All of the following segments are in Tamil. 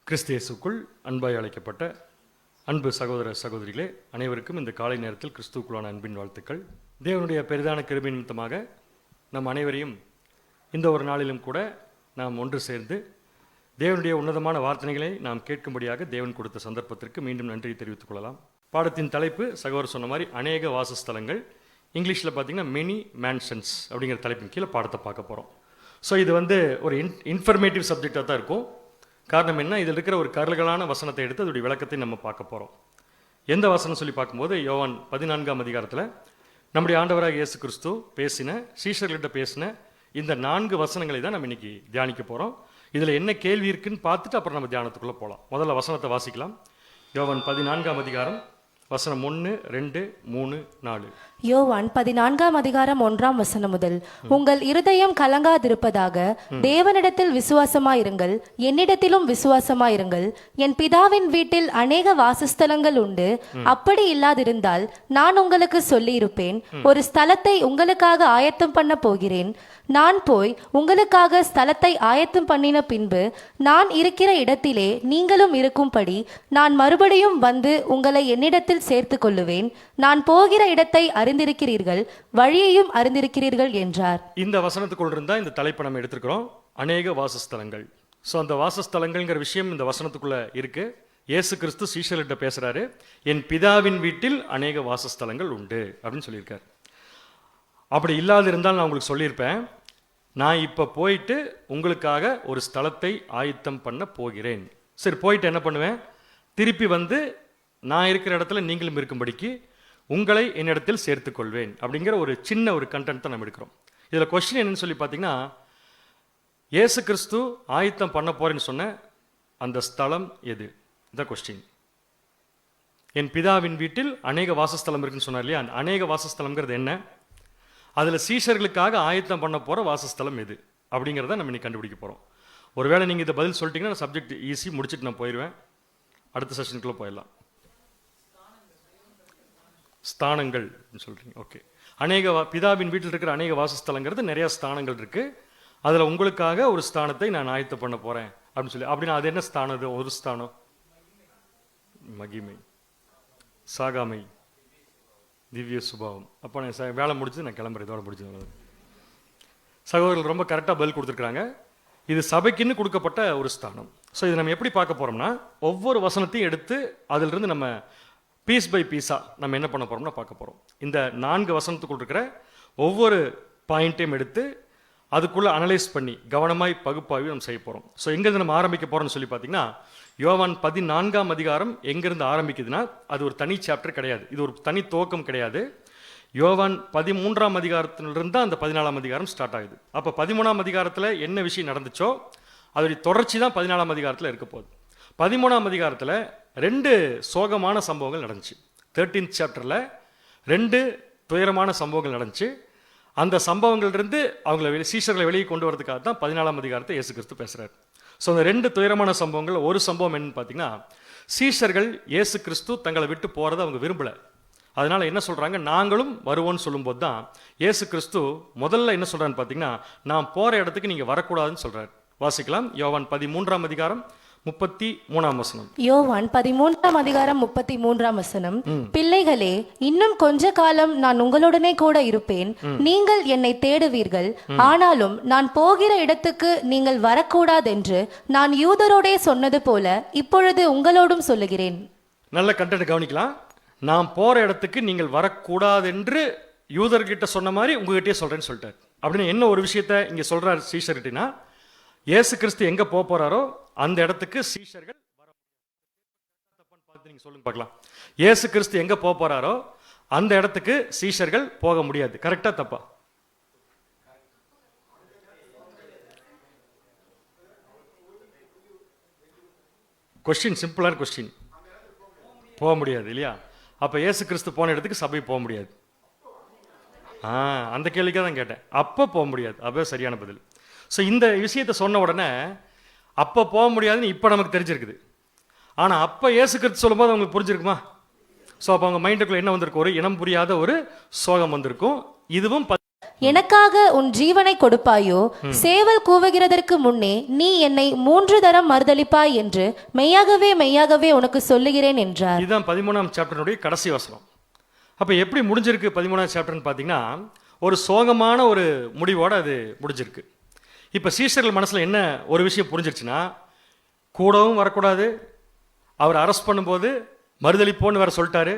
கிறிஸ்தியேசுக்குள் அன்பாய் அழைக்கப்பட்ட அன்பு சகோதர சகோதரிகளே, அனைவருக்கும் இந்த காலை நேரத்தில் கிறிஸ்துவுக்குள்ளான அன்பின் வாழ்த்துக்கள். தேவனுடைய பெரிதான கிருபை நிமித்தமாக நம் அனைவரையும் இந்த ஒரு நாளிலும் கூட நாம் ஒன்று சேர்ந்து தேவனுடைய உன்னதமான வார்த்தைகளை நாம் கேட்கும்படியாக தேவன் கொடுத்த சந்தர்ப்பத்திற்கு மீண்டும் நன்றி தெரிவித்துக் கொள்ளலாம். பாடத்தின் தலைப்பு சகோதரர் சொன்ன மாதிரி அநேக வாசஸ்தலங்கள். இங்கிலீஷில் பார்த்தீங்கன்னா மெனி மேன்ஷன்ஸ் அப்படிங்கிற தலைப்பின் கீழே பாடத்தை பார்க்க போகிறோம். ஸோ இது ஒரு இன்ஃபர்மேட்டிவ் சப்ஜெக்டாக தான் இருக்கும். காரணம் என்ன, இதில் இருக்கிற ஒரு கருகலான வசனத்தை எடுத்து அதோடைய விளக்கத்தை நம்ம பார்க்க போகிறோம். எந்த வசனம் சொல்லி பார்க்கும்போது யோவான் 14ஆம் அதிகாரத்தில் நம்முடைய ஆண்டவராக இயேசு கிறிஸ்து பேசின, சீஷர்கள்கிட்ட பேசின இந்த 4 வசனங்களை தான் நம்ம இன்னைக்கு தியானிக்க போகிறோம். இதில் என்ன கேள்வி இருக்குன்னு பார்த்துட்டு அப்புறம் நம்ம தியானத்துக்குள்ளே போகலாம். முதல்ல வசனத்தை வாசிக்கலாம். யோவான் 14ஆம் அதிகாரம் வசனம் 1, 2, 3, 4. யோவான் 14ஆம் அதிகாரம் 1ஆம் வசனம் முதல். உங்கள் இருதயம் கலங்காதிருப்பதாக தேவனிடத்தில் விசுவாசமாயிருங்கள், என்னிடத்திலும் விசுவாசமாயிருங்கள். என் பிதாவின் வீட்டில் அநேக வாசஸ்தலங்கள் உண்டு. அப்படி இல்லாதிருந்தால் நான் உங்களுக்கு சொல்லியிருப்பேன். ஒரு ஸ்தலத்தை உங்களுக்காக ஆயத்தம் பண்ண போகிறேன். நான் போய் உங்களுக்காக ஸ்தலத்தை ஆயத்தம் பண்ணின பின்பு நான் இருக்கிற இடத்திலே நீங்களும் இருக்கும்படி நான் மறுபடியும் வந்து உங்களை என்னிடத்தில் சேர்த்து கொள்ளுவேன். நான் போகிற இடத்தை அறிந்திருக்கிறீர்கள், வழியையும் அறிந்திருக்கிறீர்கள் என்றார். இந்த வசனத்துக்குள் இருந்தா இந்த தலைப்பை நம்ம எடுத்துக்கிறோம், அநேக வாசஸ்தலங்கள். ஸோ அந்த வாசஸ்தலங்கள்ங்கிற விஷயம் இந்த வசனத்துக்குள்ள இருக்கு. இயேசு கிறிஸ்து சீஷர்கிட்ட பேசுறாரு, என் பிதாவின் வீட்டில் அநேக வாசஸ்தலங்கள் உண்டு அப்படின்னு சொல்லியிருக்காரு. அப்படி இல்லாது இருந்தால் நான் உங்களுக்கு சொல்லியிருப்பேன், நான் இப்போ போயிட்டு உங்களுக்காக ஒரு ஸ்தலத்தை ஆயத்தம் பண்ண போகிறேன். சரி, போயிட்டு என்ன பண்ணுவேன், திருப்பி வந்து நான் இருக்கிற இடத்துல நீங்களும் இருக்கும்படிக்கு உங்களை என்னிடத்தில் சேர்த்துக்கொள்வேன் அப்படிங்கிற ஒரு சின்ன ஒரு கண்டென்ட் தான் நம்ம எடுக்கிறோம். இதில் கொஸ்டின் என்னன்னு சொல்லி பார்த்தீங்கன்னா, இயேசு கிறிஸ்து ஆயத்தம் பண்ண போறேன்னு சொன்ன அந்த ஸ்தலம் எது? இந்த கொஸ்டின். என் பிதாவின் வீட்டில் அநேக வாசஸ்தலம் இருக்குன்னு சொன்னார் இல்லையா, அந்த அநேக வாசஸ்தலம்ங்கிறது என்ன, அதில் சீஷர்களுக்காக ஆயத்தம் பண்ண போகிற வாசஸ்தலம் எது அப்படிங்கிறத நம்ம இன்னைக்கு கண்டுபிடிக்க போகிறோம். ஒருவேளை நீங்கள் இதை பதில் சொல்லிட்டீங்கன்னா சப்ஜெக்ட் ஈஸி, முடிச்சுட்டு நான் போயிடுவேன். அடுத்த செஷனுக்குள்ளே போயிடலாம். ஸ்தானங்கள் சொல்கிறீங்க, ஓகே. பிதாவின் வீட்டில் இருக்கிற அநேக வாசஸ்தலங்கிறது நிறைய ஸ்தானங்கள் இருக்குது. அதில் உங்களுக்காக ஒரு ஸ்தானத்தை நான் ஆயத்தம் பண்ண போகிறேன் அப்படின்னு சொல்லி. அப்படின்னா அது என்ன ஸ்தானம்? அது ஒரு ஸ்தானம் மகிமை, சாகாமை, திவ்ய சுபாவம். அப்போ நான் வேலை முடிச்சு நான் கிளம்புறேன், இதோட முடிச்சு. சகோதரர்கள் ரொம்ப கரெக்டாக பதில் கொடுத்துருக்குறாங்க. இது சபைக்குன்னு கொடுக்கப்பட்ட ஒரு ஸ்தானம். ஸோ இது நம்ம எப்படி பார்க்க போகிறோம்னா, ஒவ்வொரு வசனத்தையும் எடுத்து அதிலிருந்து நம்ம பீஸ் பை பீஸாக நம்ம என்ன பண்ண போகிறோம்னா பார்க்க போகிறோம். இந்த 4 வசனத்துக்குள் இருக்கிற ஒவ்வொரு பாயிண்ட்டையும் எடுத்து அதுக்குள்ளே அனலைஸ் பண்ணி கவனமாய் பகுப்பாய்வு நம்ம செய்ய போகிறோம். ஸோ எங்கேருந்து நம்ம ஆரம்பிக்க போகிறோம்னு சொல்லி பார்த்தீங்கன்னா, யோவான் 14ஆம் அதிகாரம் எங்கேருந்து ஆரம்பிக்குதுன்னா, அது ஒரு தனி சாப்டர் கிடையாது, இது ஒரு தனி துவக்கம் கிடையாது. யோவான் 13ஆம் அதிகாரத்திலிருந்து தான் அந்த 14ஆம் அதிகாரம் ஸ்டார்ட் ஆகுது. அப்போ 13ஆம் அதிகாரத்தில் என்ன விஷயம் நடந்துச்சோ அதோடைய தொடர்ச்சி தான் 14ஆம் அதிகாரத்தில் இருக்க போகுது. 13ஆம் அதிகாரத்தில் 2 சோகமான சம்பவங்கள் நடந்துச்சு. 13th சாப்டரில் 2 துயரமான சம்பவங்கள் நடந்துச்சு. அந்த சம்பவங்கள்லேருந்து அவங்கள சீஷர்களை வெளியே கொண்டு வரதுக்காக தான் 14ஆம் அதிகாரத்தை இயேசு கிறிஸ்து பேசுகிறார். ஸோ அந்த 2 துயரமான சம்பவங்கள், ஒரு சம்பவம் என்னன்னு பார்த்தீங்கன்னா, சீஷர்கள் இயேசு கிறிஸ்து தங்களை விட்டு போகிறத அவங்க விரும்பலை. அதனால என்ன சொல்கிறாங்க, நாங்களும் வருவோன்னு சொல்லும்போது தான் இயேசு கிறிஸ்து முதல்ல என்ன சொல்கிறான்னு பார்த்தீங்கன்னா, நான் போகிற இடத்துக்கு நீங்கள் வரக்கூடாதுன்னு சொல்கிறார். வாசிக்கலாம். யோவான் 13ஆம் அதிகாரம் 33ஆம் வசனம். யோவான் 13ஆம் அதிகாரம் 33ஆம் வசனம். பிள்ளைகளே, இன்னும் கொஞ்ச காலம் நான் உங்களுடனே கூட இருப்பேன். நீங்கள் என்னை தேடுவீர்கள். ஆனாலும் நான் போகிற இடத்துக்கு நீங்கள் வரக்கூடாதென்று நான் யூதரோடே சொன்னது போல இப்பொழுது உங்களோடும் சொல்லுகிறேன். நல்ல கண்டென்ட் கவனிக்கலாம். நான் போற இடத்துக்கு நீங்கள் வரக்கூடாதென்று யூதர்கிட்ட சொன்ன மாதிரி உங்ககிட்டயே சொல்றேன்னு சொல்லிட்டார். அப்படின்னு என்ன ஒரு விஷயத்த இங்க சொல்றாரு சீஷர்கிட்டனா, இயேசு கிறிஸ்து எங்க போறாரோ அந்த இடத்துக்கு சீஷர்கள் வர முடியாது. நீங்க சொல்லுங்க பார்க்கலாம். இயேசு கிறிஸ்து எங்க போறாரோ அந்த இடத்துக்கு சீஷர்கள் போக முடியாது. கரெக்டா தப்பா? கொஸ்டின், சிம்பிளான கொஸ்டின். போக முடியாது இல்லையா? அப்ப இயேசு கிறிஸ்து போன இடத்துக்கு சபை போக முடியாது. அந்த கேள்விக்காக தான் கேட்டேன். அப்போ போக முடியாது, அப்போ சரியான பதில். ஸோ இந்த விஷயத்தை சொன்ன உடனே அப்போ போக முடியாதுன்னு இப்போ நமக்கு தெரிஞ்சிருக்குது. ஆனால் அப்போ இயேசு கிறிஸ்து சொல்லும்போது அவங்களுக்கு புரிஞ்சிருக்குமா? ஸோ அப்போ அவங்க மைண்டுக்குள்ள என்ன வந்திருக்கும், ஒரு இனம் புரியாத ஒரு சோகம் வந்திருக்கும். இதுவும் எனக்காக உன் ஜீவனை கொடுப்பாயோ? சேவல் கூவுகிறதற்கு முன்னே நீ என்னை 3 தரம் மறுதலிப்பாய் என்று மெய்யாகவே மெய்யாகவே உனக்கு சொல்லுகிறேன் என்றார். இதுதான் 13ஆம் சாப்டருடைய கடைசி வசனம். அப்ப எப்படி முடிஞ்சிருக்கு 13ஆம் சாப்டர்னு பார்த்தீங்கன்னா, ஒரு சோகமான ஒரு முடிவோட அது முடிஞ்சிருக்கு. இப்ப சீஷர்கள் மனசுல என்ன ஒரு விஷயம் புரிஞ்சிருச்சுன்னா, கூடவும் வரக்கூடாது, அவர் அரெஸ்ட் பண்ணும்போது மறுதலிப்போன்னு வேற சொல்லிட்டாரு,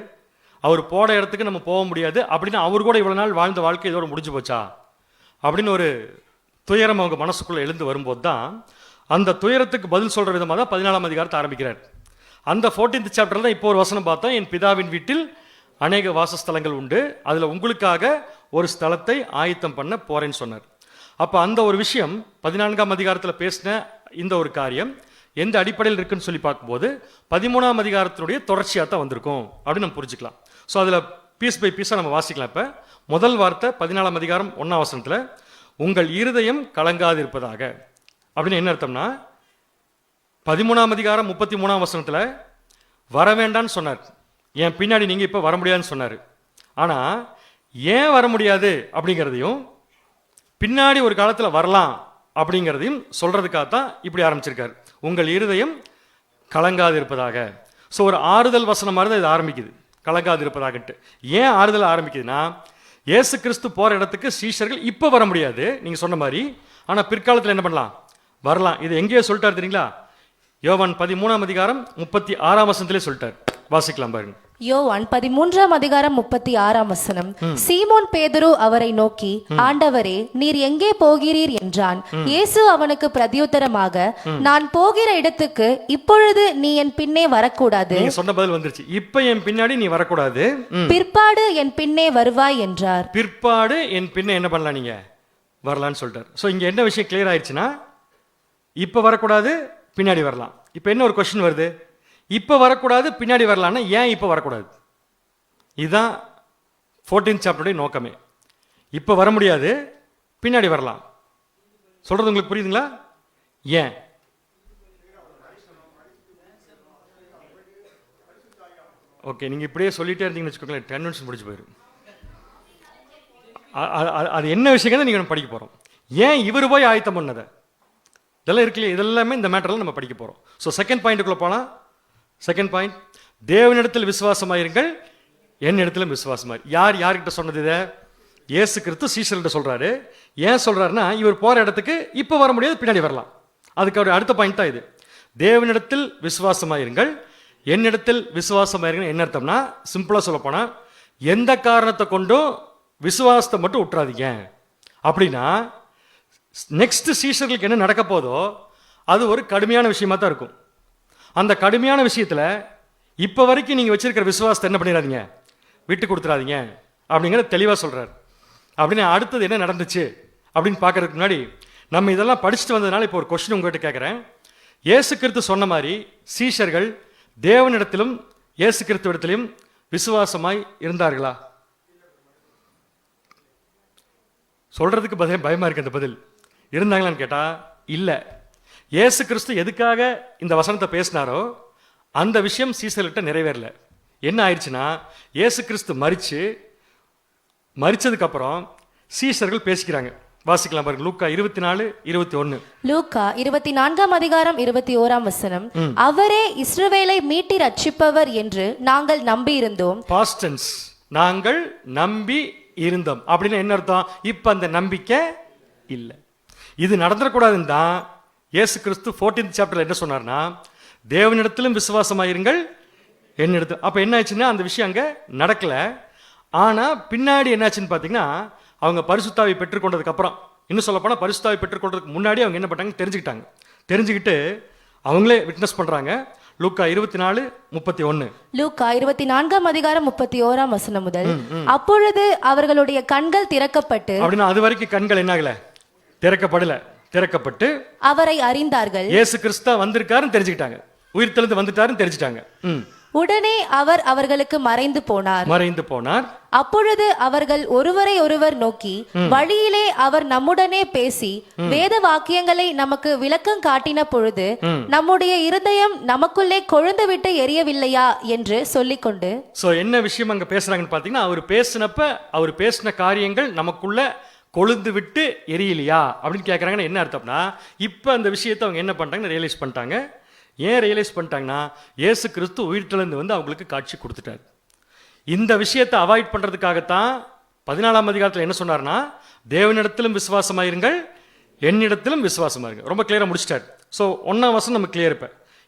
அவர் போன இடத்துக்கு நம்ம போக முடியாது அப்படின்னு அவர் கூட இவ்வளவு நாள் வாழ்ந்த வாழ்க்கை இதோட முடிஞ்சு போச்சா அப்படின்னு ஒரு துயரம் அவங்க மனசுக்குள்ள எழுந்து வரும்போது தான் அந்த துயரத்துக்கு பதில் சொல்ற விதமாக தான் 14ஆம் அதிகாரத்தை ஆரம்பிக்கிறார். அந்த 14th சாப்டர்ல தான் இப்போ ஒரு வசனம் பார்த்தோம், என் பிதாவின் வீட்டில் அநேக வாசஸ்தலங்கள் உண்டு, அதுல உங்களுக்காக ஒரு ஸ்தலத்தை ஆயத்தம் பண்ண போறேன்னு சொன்னார். அப்ப அந்த ஒரு விஷயம் 14ஆம் அதிகாரத்தில் பேசின இந்த ஒரு காரியம் எந்த அடிப்படையில் இருக்குன்னு சொல்லி பார்க்கும்போது 13ஆம் அதிகாரத்தினுடைய தொடர்ச்சியாக தான் வந்திருக்கும் அப்படின்னு நம்ம புரிஞ்சுக்கலாம். ஸோ அதில் பீஸ் பை பீஸாக நம்ம வாசிக்கலாம். இப்போ முதல் வார்த்தை 14ஆம் அதிகாரம் 1ஆம் வசனத்தில் உங்கள் இருதயம் கலங்காதிருப்பதாக அப்படின்னு என்ன அர்த்தம்னா, 13ஆம் அதிகாரம் 33ஆம் வசனத்தில் வர வேண்டான்னு சொன்னார், என் பின்னாடி நீங்கள் இப்போ வர முடியாதுன்னு சொன்னார். ஆனால் ஏன் வர முடியாது அப்படிங்கிறதையும் பின்னாடி ஒரு காலத்தில் வரலாம் அப்படிங்கிறதையும் சொல்றதுக்காகத்தான் இப்படி ஆரம்பிச்சிருக்காரு, உங்கள் இருதயம் கலங்காது இருப்பதாக. ஸோ ஒரு ஆறுதல் வசனம் மாதிரி தான் இது ஆரம்பிக்குது, கலங்காது இருப்பதாகட்டு. ஏன் ஆறுதல் ஆரம்பிக்குதுன்னா, இயேசு கிறிஸ்து போற இடத்துக்கு சீஷர்கள் இப்போ வர முடியாது நீங்க சொன்ன மாதிரி, ஆனால் பிற்காலத்தில் என்ன பண்ணலாம், வரலாம். இது எங்கேயோ சொல்லிட்டாரு தெரியுங்களா, யோவான் 13ஆம் அதிகாரம் 36ஆம் வசனத்திலே சொல்லிட்டார். வாசிக்கலாம் பாருங்க. யோவான் 13ஆம் அதிகாரம் 36ஆம் வசனம். சீமோன் பேதுரு அவரை நோக்கி, ஆண்டவரே, நீர் எங்கே போகிறீர் என்றான். இயேசு அவனுக்கு பிரதியுத்தரமாக, நான் போகிற இடத்துக்கு இப்பொழுது நீ என் பின்னே வரக்கூடாது. நீங்க சொன்ன பதில் வந்துருச்சு, இப்ப என் பின்னாடி நீ வரக்கூடாது, பிற்பாடு என் பின்னே வருவாய் என்றார். பிற்பாடு என் பின்னே என்ன பண்ணலாம், நீங்க வரலான்னு சொல்லிட்டார். ஸோ இங்க என்ன விஷயம் கிளியர் ஆயிடுச்சுன்னா, இப்ப வரக்கூடாது, பின்னாடி வரலாம். இப்ப என்ன ஒரு கொஸ்டின் வருது, இப்போ வரக்கூடாது பின்னாடி வரலான்னா ஏன் இப்போ வரக்கூடாது? இதுதான் 14th சாப்டருடைய நோக்கமே. இப்போ வர முடியாது, பின்னாடி வரலாம். சொல்றது உங்களுக்கு புரியுதுங்களா? ஏன்? ஓகே, நீங்க இப்படியே சொல்லிட்டே இருந்தீங்கன்னு வச்சுக்கோங்களேன், 10 நிமிஷம் முடிச்சு போயிடும். அது என்ன விஷயம் நீங்க படிக்க போறோம். ஏன் இவர் போய் ஆயத்தம் பண்ணதை இதெல்லாம் இருக்குல்லையே, இதெல்லாமே இந்த மேட்டர்ல நம்ம படிக்க போறோம். ஸோ செகண்ட் பாயிண்ட்டுக்குள்ள போனா, செகண்ட் பாயிண்ட், தேவனிடத்தில் விசுவாசமாயிருங்கள், என்னிடத்திலும் விசுவாசமாயிரு. யார் யார்கிட்ட சொன்னது இதை? இயேசு கிறிஸ்து சீஷர்கிட்ட சொல்றாரு. ஏன் சொல்றாருன்னா, இவர் போற இடத்துக்கு இப்போ வர முடியாது, பின்னாடி வரலாம். அதுக்கு அவர் அடுத்த பாயிண்ட் தான் இது. தேவனிடத்தில் விசுவாசமாயிருங்கள், என்னிடத்தில் விசுவாசமாயிருங்கள். என்ன அர்த்தம்னா, சிம்பிளா சொல்ல போனா, எந்த காரணத்தை கொண்டும் விசுவாசத்தை மட்டும் விட்டுறாதீங்க. அப்படின்னா நெக்ஸ்ட் சீஷர்களுக்கு என்ன நடக்க போதோ அது ஒரு கடுமையான விஷயமா தான் இருக்கும். அந்த கடுமையான விஷயத்துல இப்ப வரைக்கும் நீங்க வச்சிருக்கிற விசுவாசத்தை என்ன பண்ணிடாதீங்க, விட்டு கொடுத்துடாதீங்க அப்படிங்கிறத தெளிவா சொல்றாரு. அப்படின்னு அடுத்தது என்ன நடந்துச்சு அப்படின்னு பார்க்கறதுக்கு முன்னாடி, நம்ம இதெல்லாம் படிச்சுட்டு வந்ததுனால இப்போ ஒரு கொஸ்டின் உங்ககிட்ட கேட்கிறேன். இயேசு கிறிஸ்து சொன்ன மாதிரி சீஷர்கள் தேவனிடத்திலும் இயேசு கிறிஸ்துவிடத்திலும் விசுவாசமாய் இருந்தார்களா? சொல்றதுக்கு பயமா இருக்கு அந்த பதில். இருந்தாங்களான்னு கேட்டா இல்ல. இயேசு கிறிஸ்து எதுக்காக இந்த வசனத்தை பேசினாரோ அந்த விஷயம் சீசர்கிட்ட நிறைவேறல. என்ன ஆயிடுச்சுன்னா, இயேசு கிறிஸ்து மரிச்சதுக்கு அப்புறம் சீசர்கள் பேசிக்கிறாங்க. வாசிக்கலாம் பாருங்க, லூக்கா 24:21. லூக்கா 24ஆம் அதிகாரம் 21ஆம் வசனம். அவரே இஸ்ரவேலை மீட்டி ரட்சிப்பவர் என்று நாங்கள் நம்பி இருந்தோம். பாஸ்ட் டென்ஸ், நாங்கள் நம்பி இருந்தோம் அப்படின்னு என்ன அர்த்தம்? இப்ப அந்த நம்பிக்கை இல்லை. இது நடந்துடக்கூடாதுன்னு தான் இயேசு கிறிஸ்து 14th சாப்டர்ல என்ன சொன்னார்னா, தேவனிடத்திலும் விசுவாசமாயிருங்கள், என்னிடத்தில். அப்ப என்ன ஆச்சுன்னா, அந்த விஷயம் அங்க நடக்கல. ஆனா பின்னாடி என்னாச்சுன்னு பாத்தீங்கன்னா, அவங்க பரிசுத்தாவை பெற்றுக்கொண்டதுக்கு அப்புறம், இன்னும் சொல்ல போனா பரிசுத்தாவை பெற்றுக்கொண்டதுக்கு முன்னாடி அவங்க என்ன பண்ணாங்க தெரிஞ்சுக்கிட்டாங்க. தெரிஞ்சுக்கிட்டு அவங்களே விட்னஸ் பண்றாங்க. லூக்கா 24:31. லூக்கா 24ஆம் அதிகாரம் 31ஆம் வசனம் முதல். அப்பொழுது அவர்களுடைய கண்கள் திறக்கப்பட்டு, அப்படின்னா அது வரைக்கும் கண்கள் என்ன ஆகல, திறக்கப்படல, திறக்கப்பட்டு அவரை அறிந்தார்கள். இயேசு கிறிஸ்து வந்திருக்காருன்னு தெரிஞ்சுக்கிட்டாங்க, உயிர்த்தெழுந்து வந்துட்டாருன்னு தெரிஞ்சுட்டாங்க. உடனே அவர் அவர்களுக்கு மறைந்து போனார். அப்பொழுது அவர்கள் ஒருவரை ஒருவர் நோக்கி, வழியிலே அவர் நம்முடனே பேசி வேத வாக்கியங்களை நமக்கு விளக்கம் காட்டின பொழுது நம்முடைய இருதயம் நமக்குள்ளே கொழுந்து விட்டு எரியவில்லையா என்று சொல்லிக்கொண்டு. சோ என்ன விஷயம் அங்க பேசுறாங்கன்னு பாத்தீங்கன்னா, அவர் பேசின காரியங்கள் நமக்குள்ள கொழுந்து விட்டு எரியலையா அப்படின்னு கேட்குறாங்கன்னா என்ன அர்த்தம்னா, இப்போ அந்த விஷயத்தை அவங்க என்ன பண்ணிட்டாங்கன்னு ரியலைஸ் பண்ணிட்டாங்க. ஏன் ரியலைஸ் பண்ணிட்டாங்கன்னா, இயேசு கிறிஸ்து உயிர்த்தெழுந்து வந்து அவங்களுக்கு காட்சி கொடுத்துட்டார். இந்த விஷயத்தை அவாய்ட் பண்ணுறதுக்காகத்தான் 14ஆம் அதிகாரத்தில் என்ன சொன்னார்னா, தேவனிடத்திலும் விசுவாசமாயிருங்கள், என்னிடத்திலும் விசுவாசமாயிருங்க. ரொம்ப கிளியராக முடிச்சிட்டார். ஸோ 1ஆம் வசனம் நமக்கு கிளியர்.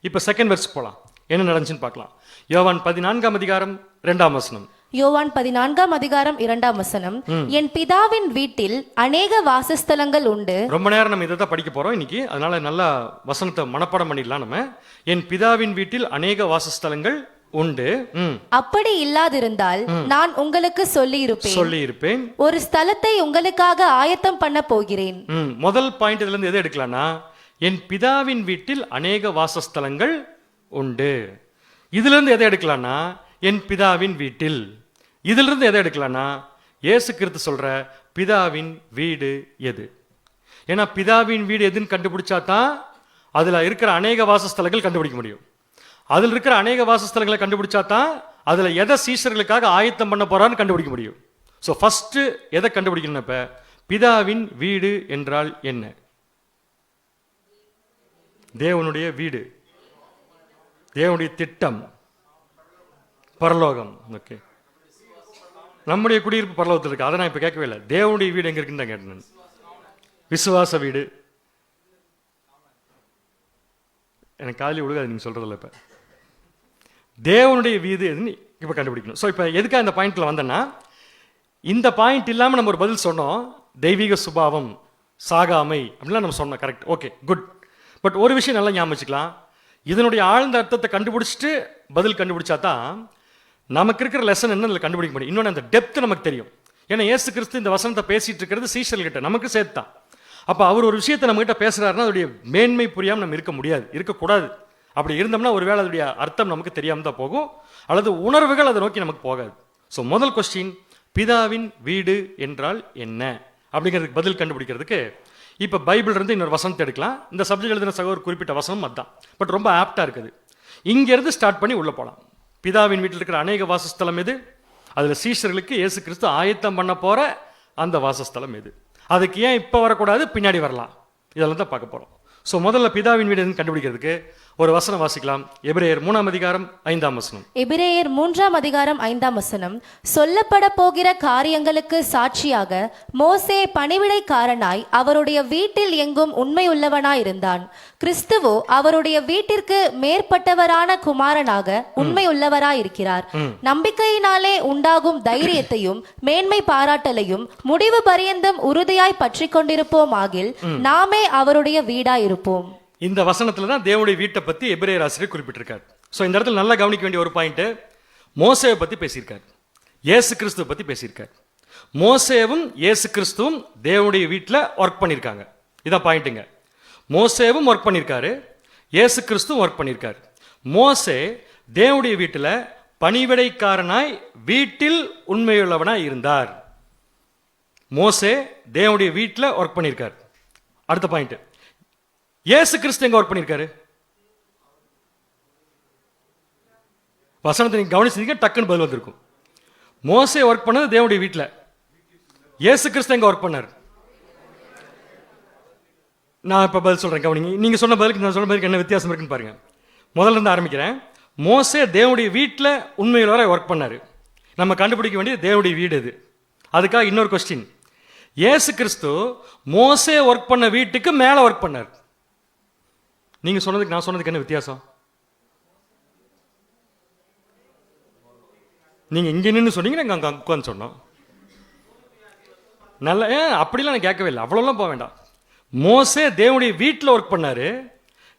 இப்போ செகண்ட் வெர்ஸ் போகலாம், என்ன நடந்துச்சுன்னு பார்க்கலாம். யோவான் 14ஆம் அதிகாரம் 2ஆம் வசனம். யோவான் 14ஆம் அதிகாரம் 2ஆம் வசனம். என் பிதாவின் வீட்டில் அநேக வாசஸ்தலங்கள் உண்டு. ரொம்ப நேரம் நம்ம இதை தான் படிக்க போறோம் இன்னைக்கு, அதனால நல்லா வசனத்தை மனப்பாடம் பண்ணிடலாம் நம்ம. என் பிதாவின் வீட்டில் அநேக வாசஸ்தலங்கள் உண்டு. அப்படி இல்லாதிருந்தால் நான் உங்களுக்கு சொல்லி இருப்பேன். ஒரு ஸ்தலத்தை உங்களுக்காக ஆயத்தம் பண்ண போகிறேன். முதல் பாயிண்ட் இதுல இருந்து எதை எடுக்கலாம்னா, என் பிதாவின் வீட்டில் அநேக வாசஸ்தலங்கள் உண்டு. இதுல இருந்து எதை எடுக்கலாம்னா, என் பிதாவின் வீட்டில். இதுல இருந்து எதை எடுக்கலாம்னா, இயேசு கிறிஸ்து சொல்ற பிதாவின் வீடு எது. ஏன்னா பிதாவின் வீடு எதுன்னு கண்டுபிடிச்சா தான் அதுல இருக்கிற அநேக வாசஸ்தலங்கள் கண்டுபிடிக்க முடியும். அதில் இருக்கிற அநேக வாசஸ்தலங்களை கண்டுபிடிச்சா தான் அதுல எதை சீஷர்களுக்காக ஆயத்தம் பண்ண போறான்னு கண்டுபிடிக்க முடியும். ஸோ ஃபர்ஸ்ட் எதை கண்டுபிடிக்கணும், இப்ப பிதாவின் வீடு என்றால் என்ன? தேவனுடைய வீடு, தேவனுடைய திட்டம், பரலோகம். ஓகே, நம்முடைய குடியிருப்பு பரலோகத்தில் இருக்கு, அதை நான் இப்ப கேட்கவே இல்லை. தேவனுடைய வீடு எங்க இருக்குன்னு தான் கேட்டேன். விசுவாச வீடு. எனக்கு காலையில் விழுகாது நீங்க சொல்றதில்ல. இப்ப தேவனுடைய வீடு எதுன்னு இப்ப கண்டுபிடிக்கணும். ஸோ இப்ப எதுக்காக இந்த பாயிண்ட்ல வந்தேன்னா, இந்த பாயிண்ட் இல்லாம நம்ம ஒரு பதில் சொன்னோம், தெய்வீக சுபாவம், சாகாமை அப்படிலாம் நம்ம சொன்னோம். Correct, okay, good. பட் ஒரு விஷயம் நல்லா ஞாபகம் வச்சுக்கலாம், இதனுடைய ஆழ்ந்த அர்த்தத்தை கண்டுபிடிச்சிட்டு பதில் கண்டுபிடிச்சா தான் நமக்கு இருக்கிற லெசன் என்ன அதில் கண்டுபிடிக்க முடியும். இன்னொன்று அந்த டெப்த் நமக்கு தெரியும். ஏன்னா இயேசு கிறிஸ்து இந்த வசனத்தை பேசிட்டு இருக்கிறது சீஷர்கிட்ட, நமக்கு சேர்த்தான். அப்போ அவர் ஒரு விஷயத்தை நம்ம கிட்ட பேசுறாருன்னா அதோடைய மேன்மை புரியாமல் நம்ம இருக்க முடியாது, இருக்கக்கூடாது. அப்படி இருந்தோம்னா ஒருவேளை அதோடைய அர்த்தம் நமக்கு தெரியாமல் தான் போகும், அல்லது உணர்வுகள் அதை நோக்கி நமக்கு போகாது. ஸோ முதல் கொஸ்டின், பிதாவின் வீடு என்றால் என்ன அப்படிங்கிறதுக்கு பதில் கண்டுபிடிக்கிறதுக்கு இப்போ பைபிள் இருந்து இன்னொரு வசனத்தை எடுக்கலாம். இந்த சப்ஜெக்ட் எழுதின சகோதரர் குறிப்பிட்ட வசனம் அதுதான், பட் ரொம்ப ஆப்டா இருக்குது. இங்கிருந்து ஸ்டார்ட் பண்ணி உள்ள போகலாம். பிதாவின் வீட்டில் இருக்கிற அநேக வாசஸ்தலம் எது? அதுல சீஷர்களுக்கு இயேசு கிறிஸ்து ஆயத்தம் பண்ண போற அந்த வாசஸ்தலம் எது? அதுக்கு ஏன் இப்போ வரக்கூடாது, பின்னாடி வரலாம், இதெல்லாம் தான் பார்க்க போறோம். ஸோ முதல்ல பிதாவின் வீடு எதுன்னு கண்டுபிடிக்கிறதுக்கு ஒரு வசனம் வாசிக்கலாம். எபிரேயர் 3ஆம் அதிகாரம் 5ஆம் வசனம். எபிரேயர் 3ஆம் அதிகாரம் 5ஆம் வசனம். சொல்லப்பட போகிற காரியங்களுக்கு சாட்சியாக மோசே பணிவிடைக்காரனாய் அவருடைய வீட்டில் எங்கும் உண்மையுள்ளவனாய் இருந்தான். கிறிஸ்துவோ அவருடைய வீட்டிற்கு மேற்பட்டவரான குமாரனாக உண்மையுள்ளவராய் இருக்கிறார். நம்பிக்கையினாலே உண்டாகும் தைரியத்தையும் மேன்மை பாராட்டலையும் முடிவு பரியந்தம் உறுதியாய் பற்றி கொண்டிருப்போம் ஆகில் நாமே அவருடைய வீடாய் இருப்போம். இந்த வசனத்துல தான் தேவனுடைய வீட்டை பத்தி எபிரேயர் ஆசிரியர் குறிப்பிட்டிருக்கார். ஸோ இந்த இடத்துல நல்லா கவனிக்க வேண்டிய ஒரு பாயிண்ட், மோசேவை பத்தி பேசியிருக்கார், இயேசு கிறிஸ்துவை பத்தி பேசியிருக்கார். மோசேவும் இயேசு கிறிஸ்துவும் தேவனுடைய வீட்டில் ஒர்க் பண்ணியிருக்காங்க. இதான் பாயிண்ட்டுங்க. மோசேவும் ஒர்க் பண்ணியிருக்காரு, இயேசு கிறிஸ்துவும் ஒர்க் பண்ணியிருக்காரு. மோசே தேவனுடைய வீட்டில் பணிவிடைக்காரனாய் வீட்டில் உண்மையுள்ளவனாய் இருந்தார். மோசே தேவனுடைய வீட்டில் ஒர்க் பண்ணியிருக்கார். அடுத்த பாயிண்ட், இயேசு கிறிஸ்து எங்க ஒர்க் பண்ணியிருக்காரு? வசனத்தை நீங்க கவனிச்சீங்க, டக்குன்னு பதில் வந்திருக்கும். மோசே ஒர்க் பண்ணது தேவனுடைய வீட்டில், இயேசு கிறிஸ்து எங்க ஒர்க் பண்ணார்? நான் இப்ப பதில் சொல்றேன், கவனிங்க. நீங்க சொன்ன பதிலுக்கு நான் சொன்ன பதிலுக்கு என்ன வித்தியாசம் இருக்குன்னு பாருங்க. முதல்ல இருந்து ஆரம்பிக்கிறேன். மோசே தேவனுடைய வீட்டில் உண்மையில் வர ஒர்க் பண்ணாரு. நம்ம கண்டுபிடிக்க வேண்டியது தேவனுடைய வீடு எது. அதுக்காக இன்னொரு கொஸ்டின், இயேசு கிறிஸ்து மோசே ஒர்க் பண்ண வீட்டுக்கு மேல ஒர்க் பண்ணார். நீங்க சொன்னதுக்கு நான் சொன்னதுக்கு என்ன வித்தியாசம்? நீங்க இங்க நின்று சொன்னீங்க, நாங்க அங்க உட்காந்து சொன்னோம். நல்ல அப்படிலாம் நான் கேட்கவே இல்லை, அவ்வளோலாம் போக வேண்டாம். மோசே தேவனுடைய வீட்டில் ஒர்க் பண்ணாரு,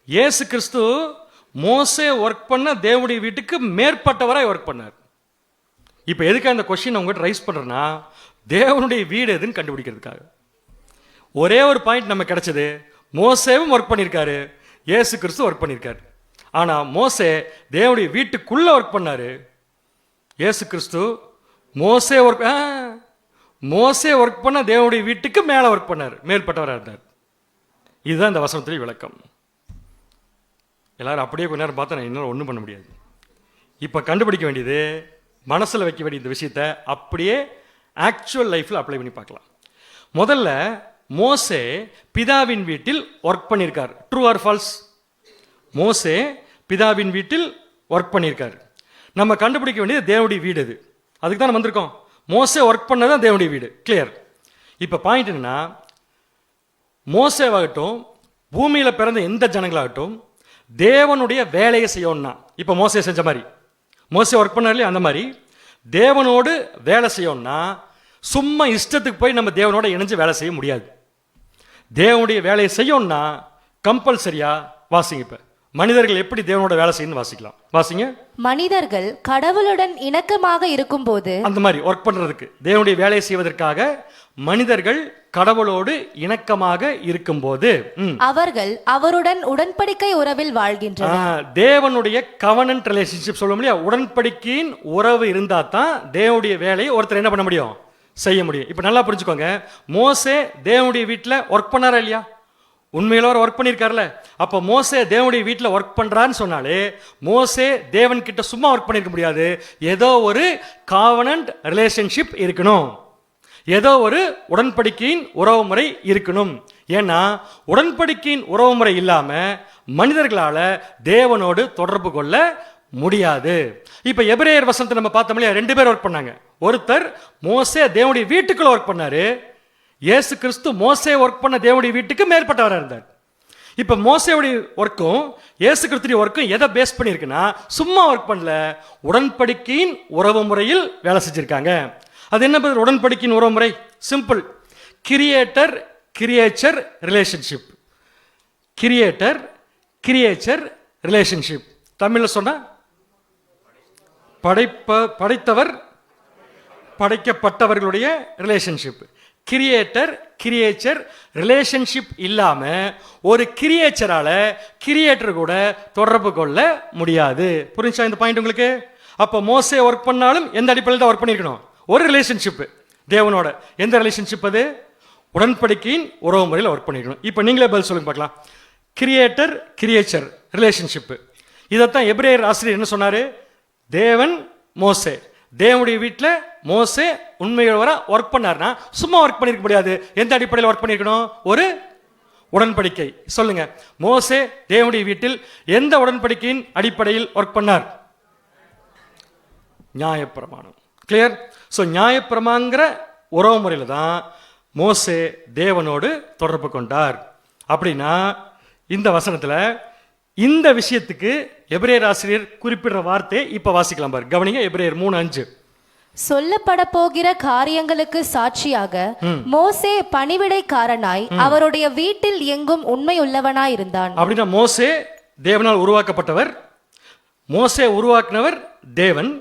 இயேசு கிறிஸ்து மோசே ஒர்க் பண்ண தேவனுடைய வீட்டுக்கு மேற்பட்டவராய் ஒர்க் பண்ணார். இப்போ எதுக்காக இந்த கொஸ்டின் உங்ககிட்ட ரைஸ் பண்றேன்னா, தேவனுடைய வீடு எதுன்னு கண்டுபிடிக்கிறதுக்காக. ஒரே ஒரு பாயிண்ட் நம்ம கிடைச்சது, மோசேவும் ஒர்க் பண்ணியிருக்காரு, இயேசு கிறிஸ்து ஒர்க் பண்ணியிருக்காரு. ஆனா மோசே தேவனுடைய வீட்டுக்குள்ள ஒர்க் பண்ணாரு, இயேசு கிறிஸ்து மோசே ஒர்க் பண்ண தேவனுடைய வீட்டுக்கு மேல ஒர்க் பண்ணார், மேற்பட்டவராக இருந்தார். இதுதான் இந்த வசனத்துடைய விளக்கம். எல்லாரும் அப்படியே கொஞ்ச நேரம் பார்த்தா நான் இன்னும் ஒன்றும் பண்ண முடியாது. இப்போ கண்டுபிடிக்க வேண்டியது, மனசில் வைக்க வேண்டிய இந்த விஷயத்தை அப்படியே ஆக்சுவல் லைஃப்பில் அப்ளை பண்ணி பார்க்கலாம். முதல்ல மோசே பிதாவின் வீட்டில் ஒர்க் பண்ணியிருக்கார். True or false? மோசே பிதாவின் வீட்டில் ஒர்க் பண்ணியிருக்கார். நம்ம கண்டுபிடிக்க வேண்டியது தேவனுடைய வீடு அது. அதுக்கு தான் நம்ம வந்திருக்கோம். மோசே ஒர்க் பண்ணதான் தேவனுடைய வீடு. கிளியர். இப்போ பாயிண்ட் என்னன்னா, மோசேவாகட்டும் பூமியில் பிறந்த எந்த ஜனங்களாகட்டும் தேவனுடைய வேலையை செய்யணும்னா, இப்போ மோசே செஞ்ச மாதிரி, மோசே ஒர்க் பண்ணார் இல்லையா, அந்த மாதிரி தேவனோடு வேலை செய்யணும்னா சும்மா இஷ்டத்துக்கு போய் நம்ம தேவனோட இணைஞ்சு வேலை செய்ய முடியாது. தேவனுடைய வேலையை செய்யணும்னா கம்பல்சரியா வாசிங்க. இப்போ மனிதர்கள் எப்படி தேவனோட வேலை செய்யணும்னு வாசிக்கலாம். வாசிங்க. மனிதர்கள் கடவுளுடன் இணக்கமாக இருக்கும்போது, அந்த மாதிரி ஒர்க் பண்றதுக்கு, தேவனுடைய வேலையை செய்வதற்காக மனிதர்கள் கடவுளோடு இணக்கமாக இருக்கும்போது அவர்கள் அவருடன் உடன்படிக்கை உறவில் வாழ்கின்றனர். தேவனுடைய கவனன்ட் ரிலேஷன்ஷிப் சொல்ல முடியும். உடன்படிக்கையின் உறவு இருந்தா தான் தேவனுடைய வேலையை ஒருத்தர் என்ன பண்ண முடியும், செய்ய முடியும். இப்ப நல்லா புரிஞ்சுக்கோங்க. மோசே தேவனுடைய வீட்டில் ஒர்க் பண்ணாரா இல்லையா? உண்மையில ஒர்க் பண்ணியிருக்காருல்ல. அப்போ மோசே தேவனுடைய வீட்டில் ஒர்க் பண்றான்னு சொன்னாலே மோசே தேவன் கிட்ட சும்மா ஒர்க் பண்ணிருக்க முடியாது. ஏதோ ஒரு காவனன்ட் ரிலேஷன்ஷிப் இருக்கணும், ஏதோ ஒரு உடன்படிக்கையின் உறவு முறை இருக்கணும். ஏன்னா உடன்படிக்கையின் உறவு முறை இல்லாம மனிதர்களால தேவனோடு தொடர்பு கொள்ள முடியாது. இப்ப எபிரேயர் வசனத்தை நம்ம பார்த்தோம் இல்லையா, 2 பேர் ஒர்க் பண்ணாங்க. ஒருத்தர் மோசே தேவனுடைய வீட்டுக்குள்ள ஒர்க் பண்ணாரு. இயேசு கிறிஸ்து மோசே ஒர்க் பண்ண தேவனுடைய வீட்டுக்கு மேற்பட்டவராக இருந்தார். இப்ப மோசேவுடைய ஒர்க்கும் இயேசு கிறிஸ்துடைய ஒர்க்கும் எதை பேஸ் பண்ணியிருக்குன்னா, சும்மா ஒர்க் பண்ணல, உடன்படிக்கையின் உறவு முறையில் வேலை செஞ்சிருக்காங்க. அது என்ன உடன்படிக்கையின் உறவு முறை? Simple. Creator creature relationship. Creator creature relationship. தமிழில் சொன்னா படைத்தவர் படைக்கப்பட்டவர்களுடைய ரிலேஷன்ஷிப். கிரியேட்டர் கிரியேச்சர் ரிலேஷன்ஷிப் இல்லாம ஒரு கிரியேச்சரால கிரியேட்டர் கூட தொடர்பு கொள்ள முடியாது. புரிஞ்சா இந்த பாயிண்ட் உங்களுக்கு? அப்ப மோசே ஒர்க் பண்ணாலும் எந்த அடிப்படையில் தான் ஒர்க் பண்ணிருக்கணும்? ஒரு ரிலேஷன்ஷிப் தேவனோட. எந்த ரிலேஷன்ஷிப் அது? உடன்படிக்கையின் உறவு முறையில் ஒர்க் பண்ணிருக்கணும். இப்போ நீங்களே பதில் சொல்லுங்க பார்க்கலாம். Creator creature relationship. இதைத்தான் எபிரேயர் ஆசிரியர் என்ன சொன்னாரு? தேவன் மோசே, தேவனுடைய வீட்டில் மோசே உண்மையோட ஒர்க் பண்ணார்னா சும்மா ஒர்க் பண்ணிருக்க முடியாது. எந்த அடிப்படையில் ஒர்க் பண்ணிருக்கணும்? ஒரு உடன்படிக்கை. சொல்லுங்க, மோசே தேவனுடைய வீட்டில் எந்த உடன்படிக்கையின் அடிப்படையில் ஒர்க் பண்ணார்? நியாயப்பிரமாணம். கிளியர்? ஸோ நியாயப்பிரமாங்கிற உறவு முறையில் தான் மோசே தேவனோடு தொடர்பு கொண்டார். அப்படின்னா இந்த வசனத்தில் இந்த விஷயத்துக்கு எபிரேயர் ஆசிரியர் குறிப்பிடுற வார்த்தை இப்ப வாசிக்கலாம் பாரு. கவனிங்க. எபிரேயர் 3:5. சொல்லப்பட போகிற காரியங்களுக்கு சாட்சியாக மோசே பணிவிடைக்காரனாய் அவருடைய வீட்டில் எங்கும் உண்மை உள்ளவனாய் இருந்தான். அப்படின்னா மோசே தேவனால் உருவாக்கப்பட்டவர், மோசே உருவாக்கினவர் தேவன்.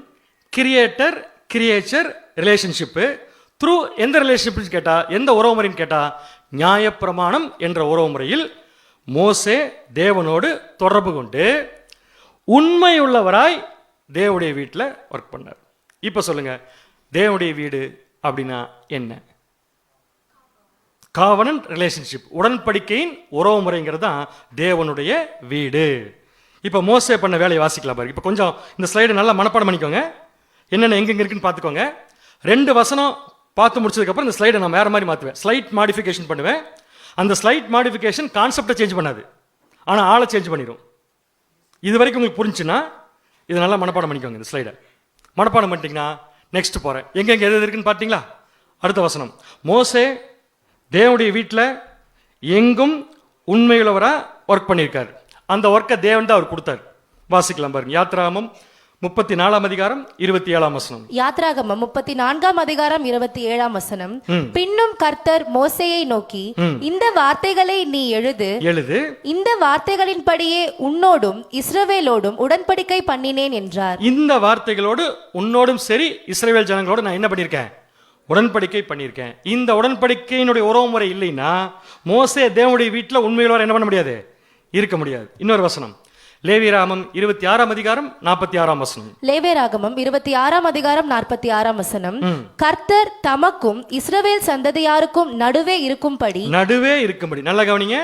Creator creature relationship. த்ரூ எந்த ரிலேஷன்ஷிப் கேட்டா, எந்த உறவு முறைன்னு கேட்டா, நியாயப்பிரமாணம் என்ற உறவு முறையில் மோசே தேவனோடு தொடர்பு கொண்டு உண்மையுள்ளவராய் தேவனுடைய வீட்டில் ஒர்க் பண்ணார். இப்போ சொல்லுங்க, தேவனுடைய வீடு அப்படின்னா என்ன? காவனன்ட் ரிலேஷன்ஷிப், உடன்படிக்கையின் உறவு முறைங்கிறது தான் தேவனுடைய வீடு. இப்போ மோசே பண்ண வேலையை வாசிக்கலாம் பாருங்க. இப்போ கொஞ்சம் இந்த ஸ்லைடு நல்லா மனப்பாடம் பண்ணிக்கோங்க. என்னென்ன எங்கெங்க இருக்குன்னு பார்த்துக்கோங்க. 2 வசனம் பார்த்து முடிச்சதுக்கப்புறம் இந்த ஸ்லைடை நான் வேற மாதிரி மாற்றுவேன். ஸ்லைட் மாடிஃபிகேஷன் பண்ணுவேன். அந்த ஸ்லைட் மாடிஃபிகேஷன் கான்செப்டை சேஞ்ச் பண்ணாது, ஆனால் ஆளை சேஞ்ச் பண்ணிடும். இது வரைக்கும் உங்களுக்கு புரிஞ்சுன்னா இதை நல்லா மனப்பாடம் பண்ணிக்கோங்க. இந்த ஸ்லைடை மனப்பாடம் பண்ணிட்டீங்கன்னா நெக்ஸ்ட் போகிறேன். எங்கெங்கே எது இருக்குன்னு பார்த்தீங்களா? அடுத்த வசனம், மோசே தேவனுடைய வீட்டில் எங்கும் உண்மையுள்ளவராக ஒர்க் பண்ணியிருக்காரு. அந்த ஒர்க்கை தேவன் தான் அவர் கொடுத்தார். வாசிக்கலாம் பாருங்க. யாத்ராகமம் 34 அதிகாரம் 27 வசனம். யாத்ராகமம் 34 அதிகாரம் 27 வசனம். பின்னும் கர்த்தர் மோசேயை நோக்கி, இந்த வார்த்தைகளை நீ எழுது, இந்த வார்த்தைகளின்படியே உன்னோடும் இஸ்ரவேலோடும் உடன்படிக்கை பண்ணினேன் என்றார். இந்த வார்த்தைகளோடு உன்னோடும் சரி இஸ்ரவேல் ஜனங்களோடு நான் என்ன பண்ணியிருக்கேன்? உடன்படிக்கை பண்ணியிருக்கேன். இந்த உடன்படிக்கையினுடைய உறவு முறை இல்லைன்னா மோசே தேவனுடைய வீட்டில் உண்மையுள்ளவர் என்ன பண்ண முடியாது? இருக்க முடியாது. இன்னொரு வசனம், லேவியராகமம் 26 அதிகாரம் 46 வசனம். லேவியராகமம் 26 அதிகாரம் 46 வசனம். கர்த்தர் தமக்கும் இஸ்ரவேல் சந்ததியாருக்கும் நடுவே இருக்கும்படி நல்ல கவனிங்க,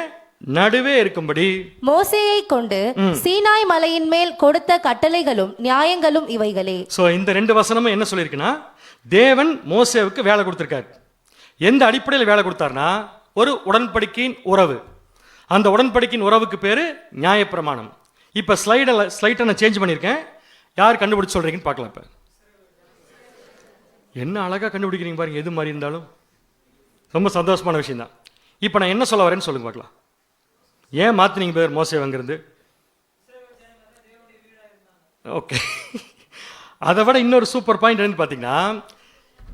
நடுவே இருக்கும்படி மோசேயை கொண்டு சீனாய் மலையின் மேல் கொடுத்த கட்டளைகளும் நியாயங்களும் இவைகளே. சோ இந்த 2 வசனமும் என்ன சொல்லியிருக்குன்னா, தேவன் மோசேவுக்கு வேலை கொடுத்திருக்காரு. எந்த அடிப்படையில் வேலை கொடுத்தாருன்னா ஒரு உடன்படிக்கையின் உறவு. அந்த உடன்படிக்கையின் உறவுக்கு பேரு நியாயப்பிரமாணம். இப்ப ஸ்லைட்டை நான் சேஞ்ச் பண்ணியிருக்கேன். யார் கண்டுபிடிச்சு சொல்றீங்கன்னு பார்க்கலாம். இப்ப என்ன அழகா கண்டுபிடிக்கிறீங்க பாருங்க, எது மாதிரி இருந்தாலும் ரொம்ப சந்தோஷமான விஷயம் தான். இப்ப நான் என்ன சொல்ல வரேன்னு சொல்லுங்க பார்க்கலாம். ஏன் மாத்தினீங்க பேர் மோசே அங்கிருந்து? ஓகே, அதை விட இன்னொரு சூப்பர் பாயிண்ட் என்னன்னு பார்த்தீங்கன்னா,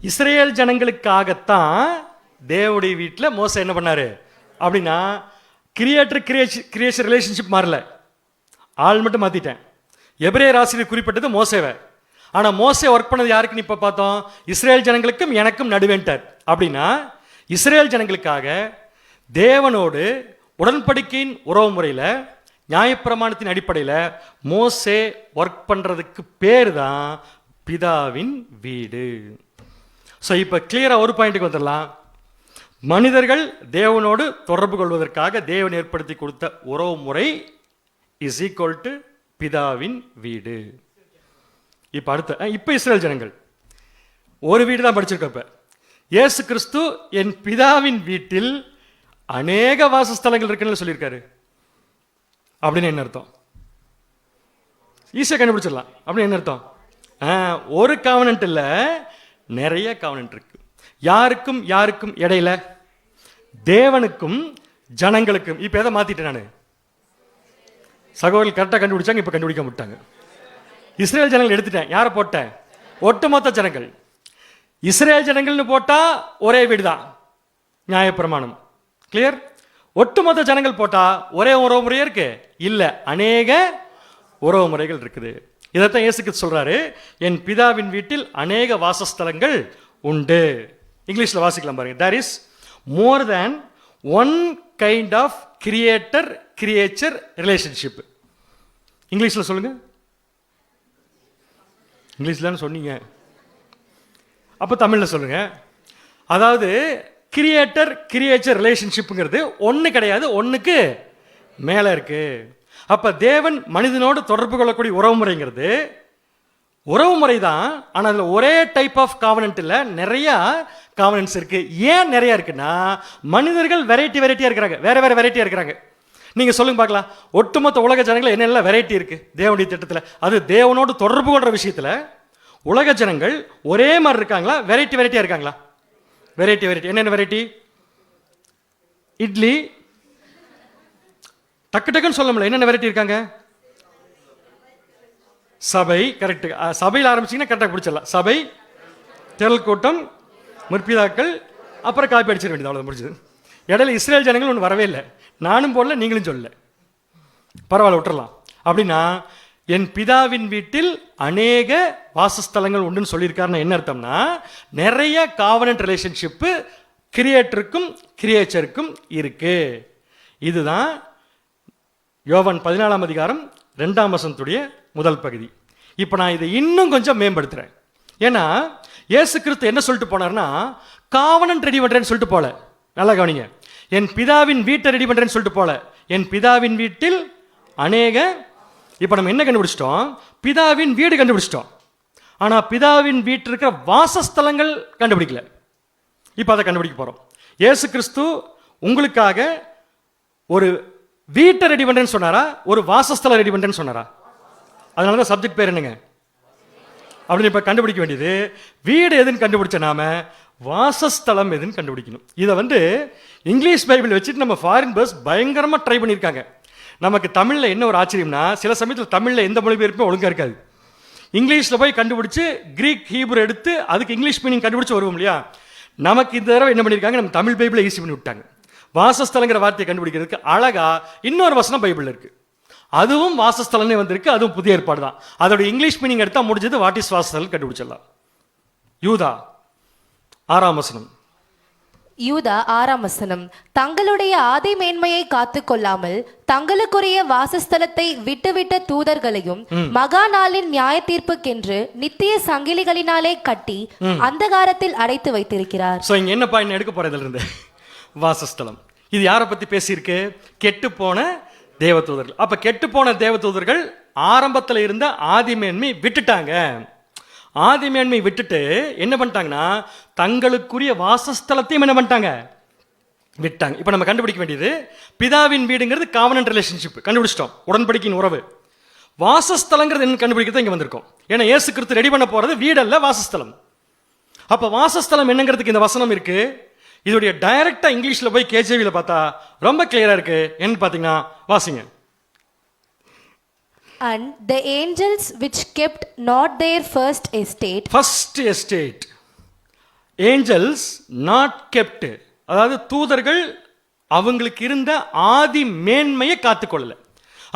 இஸ்ரேல் ஜனங்களுக்காகத்தான் தேவனுடைய வீட்டில் மோசே என்ன பண்ணாரு அப்படின்னா, கிரியேட்டர் கிரியேஷன் ரிலேஷன்ஷிப் மாறல, ஆள் மட்டும் மாத்திட்டேன். எபிரேயர் ஆசிரியர் குறிப்பிட்டது மோசேவை. ஆனா மோசே ஒர்க் பண்ணது யாருக்குன்னு இப்ப பார்த்தோம், இஸ்ரேல் ஜனங்களுக்கும் எனக்கும் நடுவேன்ட்டார். அப்படின்னா இஸ்ரேல் ஜனங்களுக்காக தேவனோடு உடன்படிக்கையின் உறவு முறையில் நியாயப்பிரமாணத்தின் அடிப்படையில் மோசே ஒர்க் பண்றதுக்கு பேர் தான் பிதாவின் வீடு. ஸோ இப்போ கிளியரா ஒரு பாயிண்ட்டுக்கு வந்துடலாம். மனிதர்கள் தேவனோடு தொடர்பு கொள்வதற்காக தேவன் ஏற்படுத்தி கொடுத்த உறவு முறை இஸ் ஈக்குவல் டு பிதாவின் வீடு. இப்ப அடுத்த இப்ப இஸ்ரேல் ஜனங்கள் ஒரு வீடு தான் படிச்சிருக்க. இப்ப இயேசு கிறிஸ்து என் பிதாவின் வீட்டில் அநேக வாசஸ்தலங்கள் இருக்குன்னு சொல்லியிருக்காரு. அப்படின்னு என்ன அர்த்தம்? ஈஸியா கண்டுபிடிச்சிடலாம். அப்படின்னு என்ன அர்த்தம்? ஒரு காவனன்ட் இல்ல, நிறைய காவனன்ட் இருக்கு. யாருக்கும் யாருக்கும் இடையில, தேவனுக்கும் ஜனங்களுக்கும். இப்ப எதை மாத்திட்டேன் நானு? சகோதரர்கள் கரெக்டாக கண்டுபிடிச்சாங்க, இப்ப கண்டுபிடிக்க மாட்டாங்க. இஸ்ரேல் ஜனங்கள் எடுத்துட்டேன். யாரை போட்டேன்? ஒட்டுமொத்த ஜனங்கள். இஸ்ரேல் ஜனங்கள்னு போட்டா ஒரே வீடு தான், நியாயப்பிரமாணம். கிளியர்? ஒட்டுமொத்த ஜனங்கள் போட்டா ஒரே உறவு முறையே இருக்கு இல்ல, அநேக உறவு முறைகள் இருக்குது. இதைத்தான் இயேசு கிறிஸ்து சொல்றாரு, என் பிதாவின் வீட்டில் அநேக வாசஸ்தலங்கள் உண்டு. இங்கிலீஷ்ல வாசிக்கலாம் பாருங்க. there is more than one kind of creator creature relationship. இங்கிலீஷ்ல சொல்லுங்க. இங்கிலீஷ்ல சொன்னீங்க, அப்ப தமிழ்ல சொல்லுங்க. அதாவது கிரியேட்டர் கிரியேச்சர் ரிலேஷன்ஷிப்ங்கிறது ஒன்று கிடையாது, ஒன்றுக்கு மேலே இருக்கு. அப்ப தேவன் மனிதனோடு தொடர்பு கொள்ளக்கூடிய உறவு முறைங்கிறது உறவு முறை தான். ஆனால் அதில் ஒரே டைப் ஆஃப் காவனன்ட் இல்லை, நிறைய காவனன்ட்ஸ் இருக்கு. ஏன் நிறைய இருக்குன்னா, மனிதர்கள் வெரைட்டியா இருக்கிறாங்க, வேற வேற வெரைட்டியா இருக்கிறாங்க. நீங்க சொல்லுங்க பார்க்கலாம், ஒட்டுமொத்த உலக ஜனங்கள் என்னென்ன வெரைட்டி இருக்கு தேவனுடைய திட்டத்தில்? அது தேவனோடு தொடர்பு கொள்ற விஷயத்தில் உலக ஜனங்கள் ஒரே மாதிரி இருக்காங்களா, வெரைட்டியா இருக்காங்களா? வெரைட்டி. என்னென்ன வெரைட்டி? இட்லி, டக்கு டக்குன்னு சொல்ல முடியல. என்னென்ன வெரைட்டி இருக்காங்க? சபை, கரெக்ட். சபையில் ஆரம்பிச்சீங்கன்னா கரெக்டாக பிடிச்சிடலாம். சபை, திரள் கூட்டம், முற்பிதாக்கள், அப்புறம் காப்பி அடிச்சிட வேண்டியது, அவ்வளோ முடிஞ்சது. இடையில இஸ்ரேல் ஜனங்கள் ஒன்று வரவே இல்லை, நானும் போடல நீங்களும் சொல்லல, பரவாயில்ல விட்டுறலாம். அப்படின்னா என் பிதாவின் வீட்டில் அநேக வாசஸ்தலங்கள் உண்டுன்னு சொல்லியிருக்காருன்னா என்ன அர்த்தம்னா, நிறைய காவனன்ட் ரிலேஷன்ஷிப்பு கிரியேட்டருக்கும் கிரியேச்சருக்கும் இருக்கு. இதுதான் யோவான் 14ஆம் அதிகாரம் 2ஆம் வசனத்துடைய முதல் பகுதி. இப்போ நான் இதை இன்னும் கொஞ்சம் மேம்படுத்துறேன். ஏன்னா இயேசு கிறிஸ்து என்ன சொல்லிட்டு போனார்னா, காவனன்ட் ரெடி பண்றேன்னு சொல்லிட்டு போல. நல்லா கவனிங்க, என் பிதாவின் வீட்டை ரெடி பண்றேன்னு சொல்லிட்டு போல, என் பிதாவின் வீட்டில் அநேக. இப்போ நம்ம என்ன கண்டுபிடிச்சிட்டோம்? பிதாவின் வீடு கண்டுபிடிச்சிட்டோம். ஆனா பிதாவின் வீட்டில் இருக்கிற வாசஸ்தலங்கள் கண்டுபிடிக்கல. இப்போ அதை கண்டுபிடிக்க போறோம். இயேசு கிறிஸ்து உங்களுக்காக ஒரு வீட்டை ரெடி பண்றேன்னு சொன்னாரா, ஒரு வாசஸ்தலம் ரெடி பண்றேன்னு சொன்னாரா? அதனால தான் சப்ஜெக்ட் பேர் என்னங்க அப்படின்னு இப்ப கண்டுபிடிக்க வேண்டியது. வீடு எதுன்னு கண்டுபிடிச்ச நாம வாசஸ்தலம் எதுன்னு கண்டுபிடிக்கணும். இதை இங்கிலீஷ் பைபிள் வச்சுட்டு நம்ம ஃபாரின் பஸ் பயங்கரமா ட்ரை பண்ணியிருக்காங்க. நமக்கு தமிழ்ல என்ன ஒரு ஆச்சரியம்னா, சில சமயத்தில் தமிழ்ல எந்த மொழிபெயர்ப்பும் ஒழுங்கா இருக்காது. இங்கிலீஷ்ல போய் கண்டுபிடிச்சு கிரீக் ஹீப்ரு எடுத்து அதுக்கு இங்கிலீஷ் மீனிங் கண்டுபிடிச்சு வருவோம் இல்லையா? நமக்கு இந்த தடவை என்ன பண்ணியிருக்காங்க, நம்ம தமிழ் பைபிளை ஈஸி பண்ணி விட்டாங்க. வாசஸ்தலங்கிற வார்த்தையை கண்டுபிடிக்கிறதுக்கு அழகா இன்னொரு வசனம் பைபிள் இருக்கு, அதுவும் வாசஸ்தலனே வந்திருக்கு, அதுவும் புதிய ஏற்பாடு தான். அதோட இங்கிலீஷ் மீனிங் எடுத்தா முடிஞ்சது, வாட் இஸ் வாசஸ்தலம் கண்டுபிடிச்சிடலாம். யூதா 6ஆம் வசனம். யூதா 6ஆம் வசனம், தங்களுடைய ஆதி மேன்மையை காத்து கொள்ளாமல் தங்களுக்குரிய வாசஸ்தலத்தை விட்டுவிட்ட தூதர்களையும் மகா நாளின் நியாய தீர்ப்புக்கென்று நித்திய சங்கிலிகளினாலே கட்டி அந்தகாரத்தில் அடைத்து வைத்திருக்கிறார். சோ இங்க என்ன பாயிண்ட் எடுக்க போறதுல இருந்து, வாசஸ்தலம் இது யாரை பத்தி பேசியிருக்கு? கெட்டு போன தேவதூதர்கள். அப்ப கெட்டு போன தேவதூதர்கள் ஆரம்பத்தில் இருந்த ஆதி மேன்மை விட்டுட்டாங்க. ஆதி மேன்மை விட்டுட்டு என்ன பண்ணிட்டாங்கன்னா தங்களுக்குரிய வாசஸ்தலத்தையும் என்ன பண்ணிட்டாங்க, விட்டாங்க. இப்போ நம்ம கண்டுபிடிக்க வேண்டியது, பிதாவின் வீடுங்கிறது காவனன்ட் ரிலேஷன்ஷிப் கண்டுபிடிச்சிட்டோம், உடன்படிக்கையின் உறவு. வாசஸ்தலங்கிறது என்ன கண்டுபிடிக்கிறது இங்கே வந்திருக்கோம். ஏன்னா இயேசு கிறிஸ்து ரெடி பண்ண போறது வீடல்ல, வாசஸ்தலம். அப்போ வாசஸ்தலம் என்னங்கிறதுக்கு இந்த வசனம் இருக்கு. இதோடைய டைரக்டா இங்கிலீஷ்ல போய் கேஜேவில பார்த்தா ரொம்ப கிளியரா இருக்கு. என்ன பார்த்தீங்கன்னா வாசிங்க. And the angels which kept not their first estate, angels not kept, அதாவது தூதர்கள் அவங்களுக்கு இருந்த ஆதி மேன்மையை காத்துக்கொள்ளல.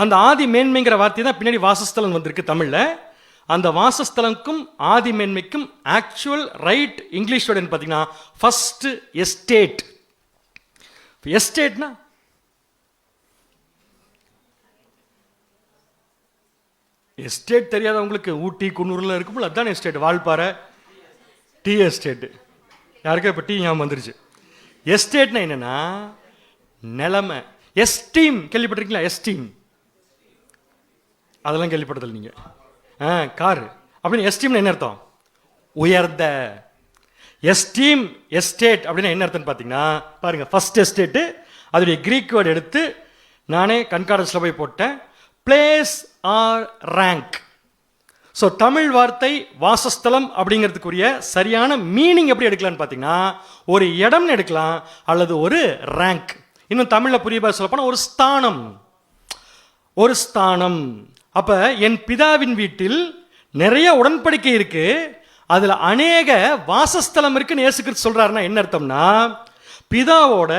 அந்த ஆதி மேன்மைங்கிற வார்த்தை தான் பின்னாடி வாசஸ்தலம் வந்திருக்கு தமிழ்ல. அந்த வாசஸ்தலம்க்கும் ஆதி மேன்மைக்கும் ஆக்சுவல் ரைட் இங்கிலீஷ் வேர்டு பார்த்தீங்கன்னா ஃபர்ஸ்ட் எஸ்டேட். எஸ்டேட்னா எஸ்டேட் தெரியாதவங்களுக்கு ஊட்டி குன்னூர்ல இருக்கும்போது அதுதான் எஸ்டேட். வால்பாறை டீ எஸ்டேட், யாருக்கா இப்போ டீ ஞாபகம் வந்துருச்சு. எஸ்டேட்னா என்னன்னா நிலைமை. எஸ்டீம் கேள்விப்பட்டிருக்கீங்களா? எஸ்டீம் அதெல்லாம் கேள்விப்பட்டதில்லை நீங்க. காரு அப்படின்னு எஸ்டீம்னு என்ன அர்த்தம்? உயர்ந்த. எஸ்டீம் எஸ்டேட் அப்படின்னா என்ன அர்த்தம்னு பார்த்தீங்கன்னா பாருங்க, ஃபர்ஸ்ட் எஸ்டேட்டு அதோடைய கிரீக் வேர்டு எடுத்து நானே கண்கார்டன்ஸ்ல போய் போட்டேன், place or rank. So Tamil வார்த்தை வாசஸ்தலம் அப்படிங்கிறதுக்குரிய சரியான மீனிங் எப்படி எடுக்கலாம்னு பார்த்தீங்கன்னா ஒரு இடம்னு எடுக்கலாம் அல்லது ஒரு ரேங்க். இன்னும் தமிழில் புரிய சொல்லப்போனால் ஒரு ஸ்தானம். ஒரு ஸ்தானம். அப்ப என் பிதாவின் வீட்டில் நிறைய உடன்படிக்கை இருக்கு, அதுல அநேக வாசஸ்தலம் இருக்குன்னு இயேசு கிறிஸ்து சொல்றாருன்னா என்ன அர்த்தம்னா பிதாவோட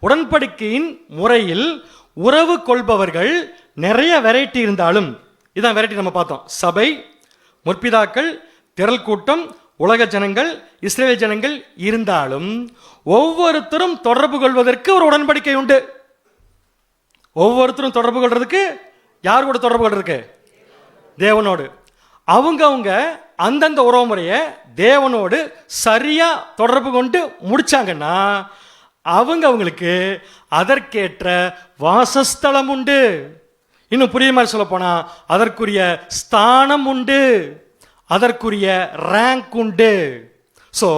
உடன்படிக்கையின் முறையில் உறவு கொள்பவர்கள் நிறைய வெரைட்டி இருந்தாலும், இதான் வெரைட்டி நம்ம பார்த்தோம், சபை, முற்பிதாக்கள், திரள் கூட்டம், உலக ஜனங்கள், இஸ்ரேல் ஜனங்கள் இருந்தாலும் ஒவ்வொருத்தரும் தொடர்பு கொள்வதற்கு ஒரு உடன்படிக்கை உண்டு. ஒவ்வொருத்தரும் தொடர்பு கொள்றதுக்கு யார் கூட தொடர்பு கொள்றதுக்கு? தேவனோடு. அவங்க அந்தந்த உறவு முறையை தேவனோடு சரியா தொடர்பு கொண்டு முடிச்சாங்கன்னா அவங்களுக்கு அதற்கேற்ற வாசஸ்தலம் உண்டு. இன்னும் புரிய மாதிரி சொல்ல போனா அதற்குரிய ஸ்தானம் உண்டு, அதற்குரிய ரேங்க் உண்டு. ஸோ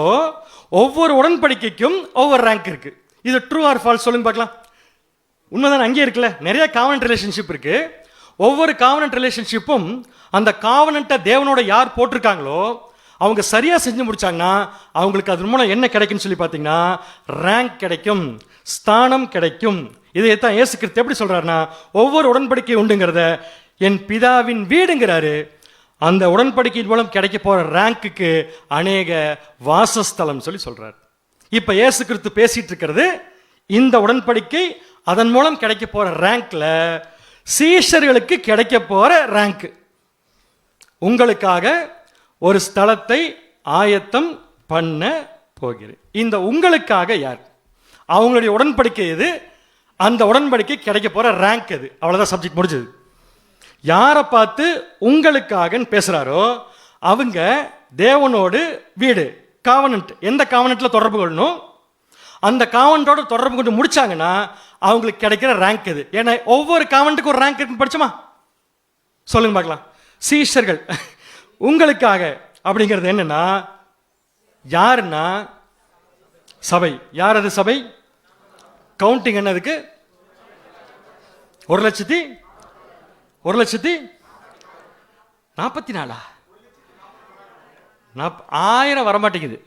ஒவ்வொரு உடன்படிக்கைக்கும் ஒவ்வொரு ரேங்க் இருக்கு. இது ட்ரூ ஆர் ஃபால்ஸ் சொல்லுங்க பார்க்கலாம். உண்மைதான், அங்கே இருக்குல்ல, நிறைய காவனன்ட் ரிலேஷன்ஷிப் இருக்கு. ஒவ்வொரு காவனன்ட் ரிலேஷன்ஷிப்பும் அந்த காவனன்ட்டை தேவனோட யார் போட்டிருக்காங்களோ அவங்க சரியா செஞ்சு முடிச்சாங்கன்னா அவங்களுக்கு அது மூலம் என்ன கிடைக்கும்னு சொல்லி பார்த்தீங்கன்னா ரேங்க் கிடைக்கும், ஸ்தானம் கிடைக்கும். இதைத்தான் இயேசு கிறிஸ்து எப்படி சொல்றாருன்னா ஒவ்வொரு உடன்படிக்கை உண்டுங்கிறத என் பிதாவின் வீடுங்கிறாரு. அந்த உடன்படிக்கையின் மூலம் கிடைக்க போற ரேங்க்குக்கு அநேக வாசஸ்தலம் சொல்லி சொல்றாரு. இப்ப இயேசு கிறிஸ்து பேசிட்டு இருக்கிறது இந்த உடன்படிக்கை, அதன் மூலம் கிடைக்க போற ரேங்க்ல சீஷர்களுக்கு கிடைக்க போற ரேங்க். உங்களுக்காக ஒரு ஸ்தலத்தை ஆயத்தம் பண்ண போகிறேன். இந்த உங்களுக்காக யார்? அவங்களுடைய உடன்படிக்கை எது? அந்த உடன்படிக்கை கிடைக்க போற ரேங்க் எது? அவ்வளவுதான், சப்ஜெக்ட் முடிஞ்சது. யாரை பார்த்து உங்களுக்காக பேசுறாரோ அவங்க தேவனோடு வீடு, காவனன்ட், எந்த காவனன்ட்ல தொடர்பு கொள்ளணும், அந்த காவனன்ட்டோட தொடர்பு கொண்டு முடிச்சாங்கன்னா அவங்களுக்கு கிடைக்கிற ரேங்க் எது? ஏன்னா ஒவ்வொரு காவனன்ட்டுக்கு ஒரு ரேங்க் இருக்குன்னு படிச்சோமா? சொல்லுங்க பார்க்கலாம். சீஷர்கள் உங்களுக்காக அப்படிங்கிறது என்னன்னா யாருன்னா சபை. யார் அது சபை? கவுண்டிங் என்னதுக்கு? 1,44,000 1000 வரமாட்டேங்குது.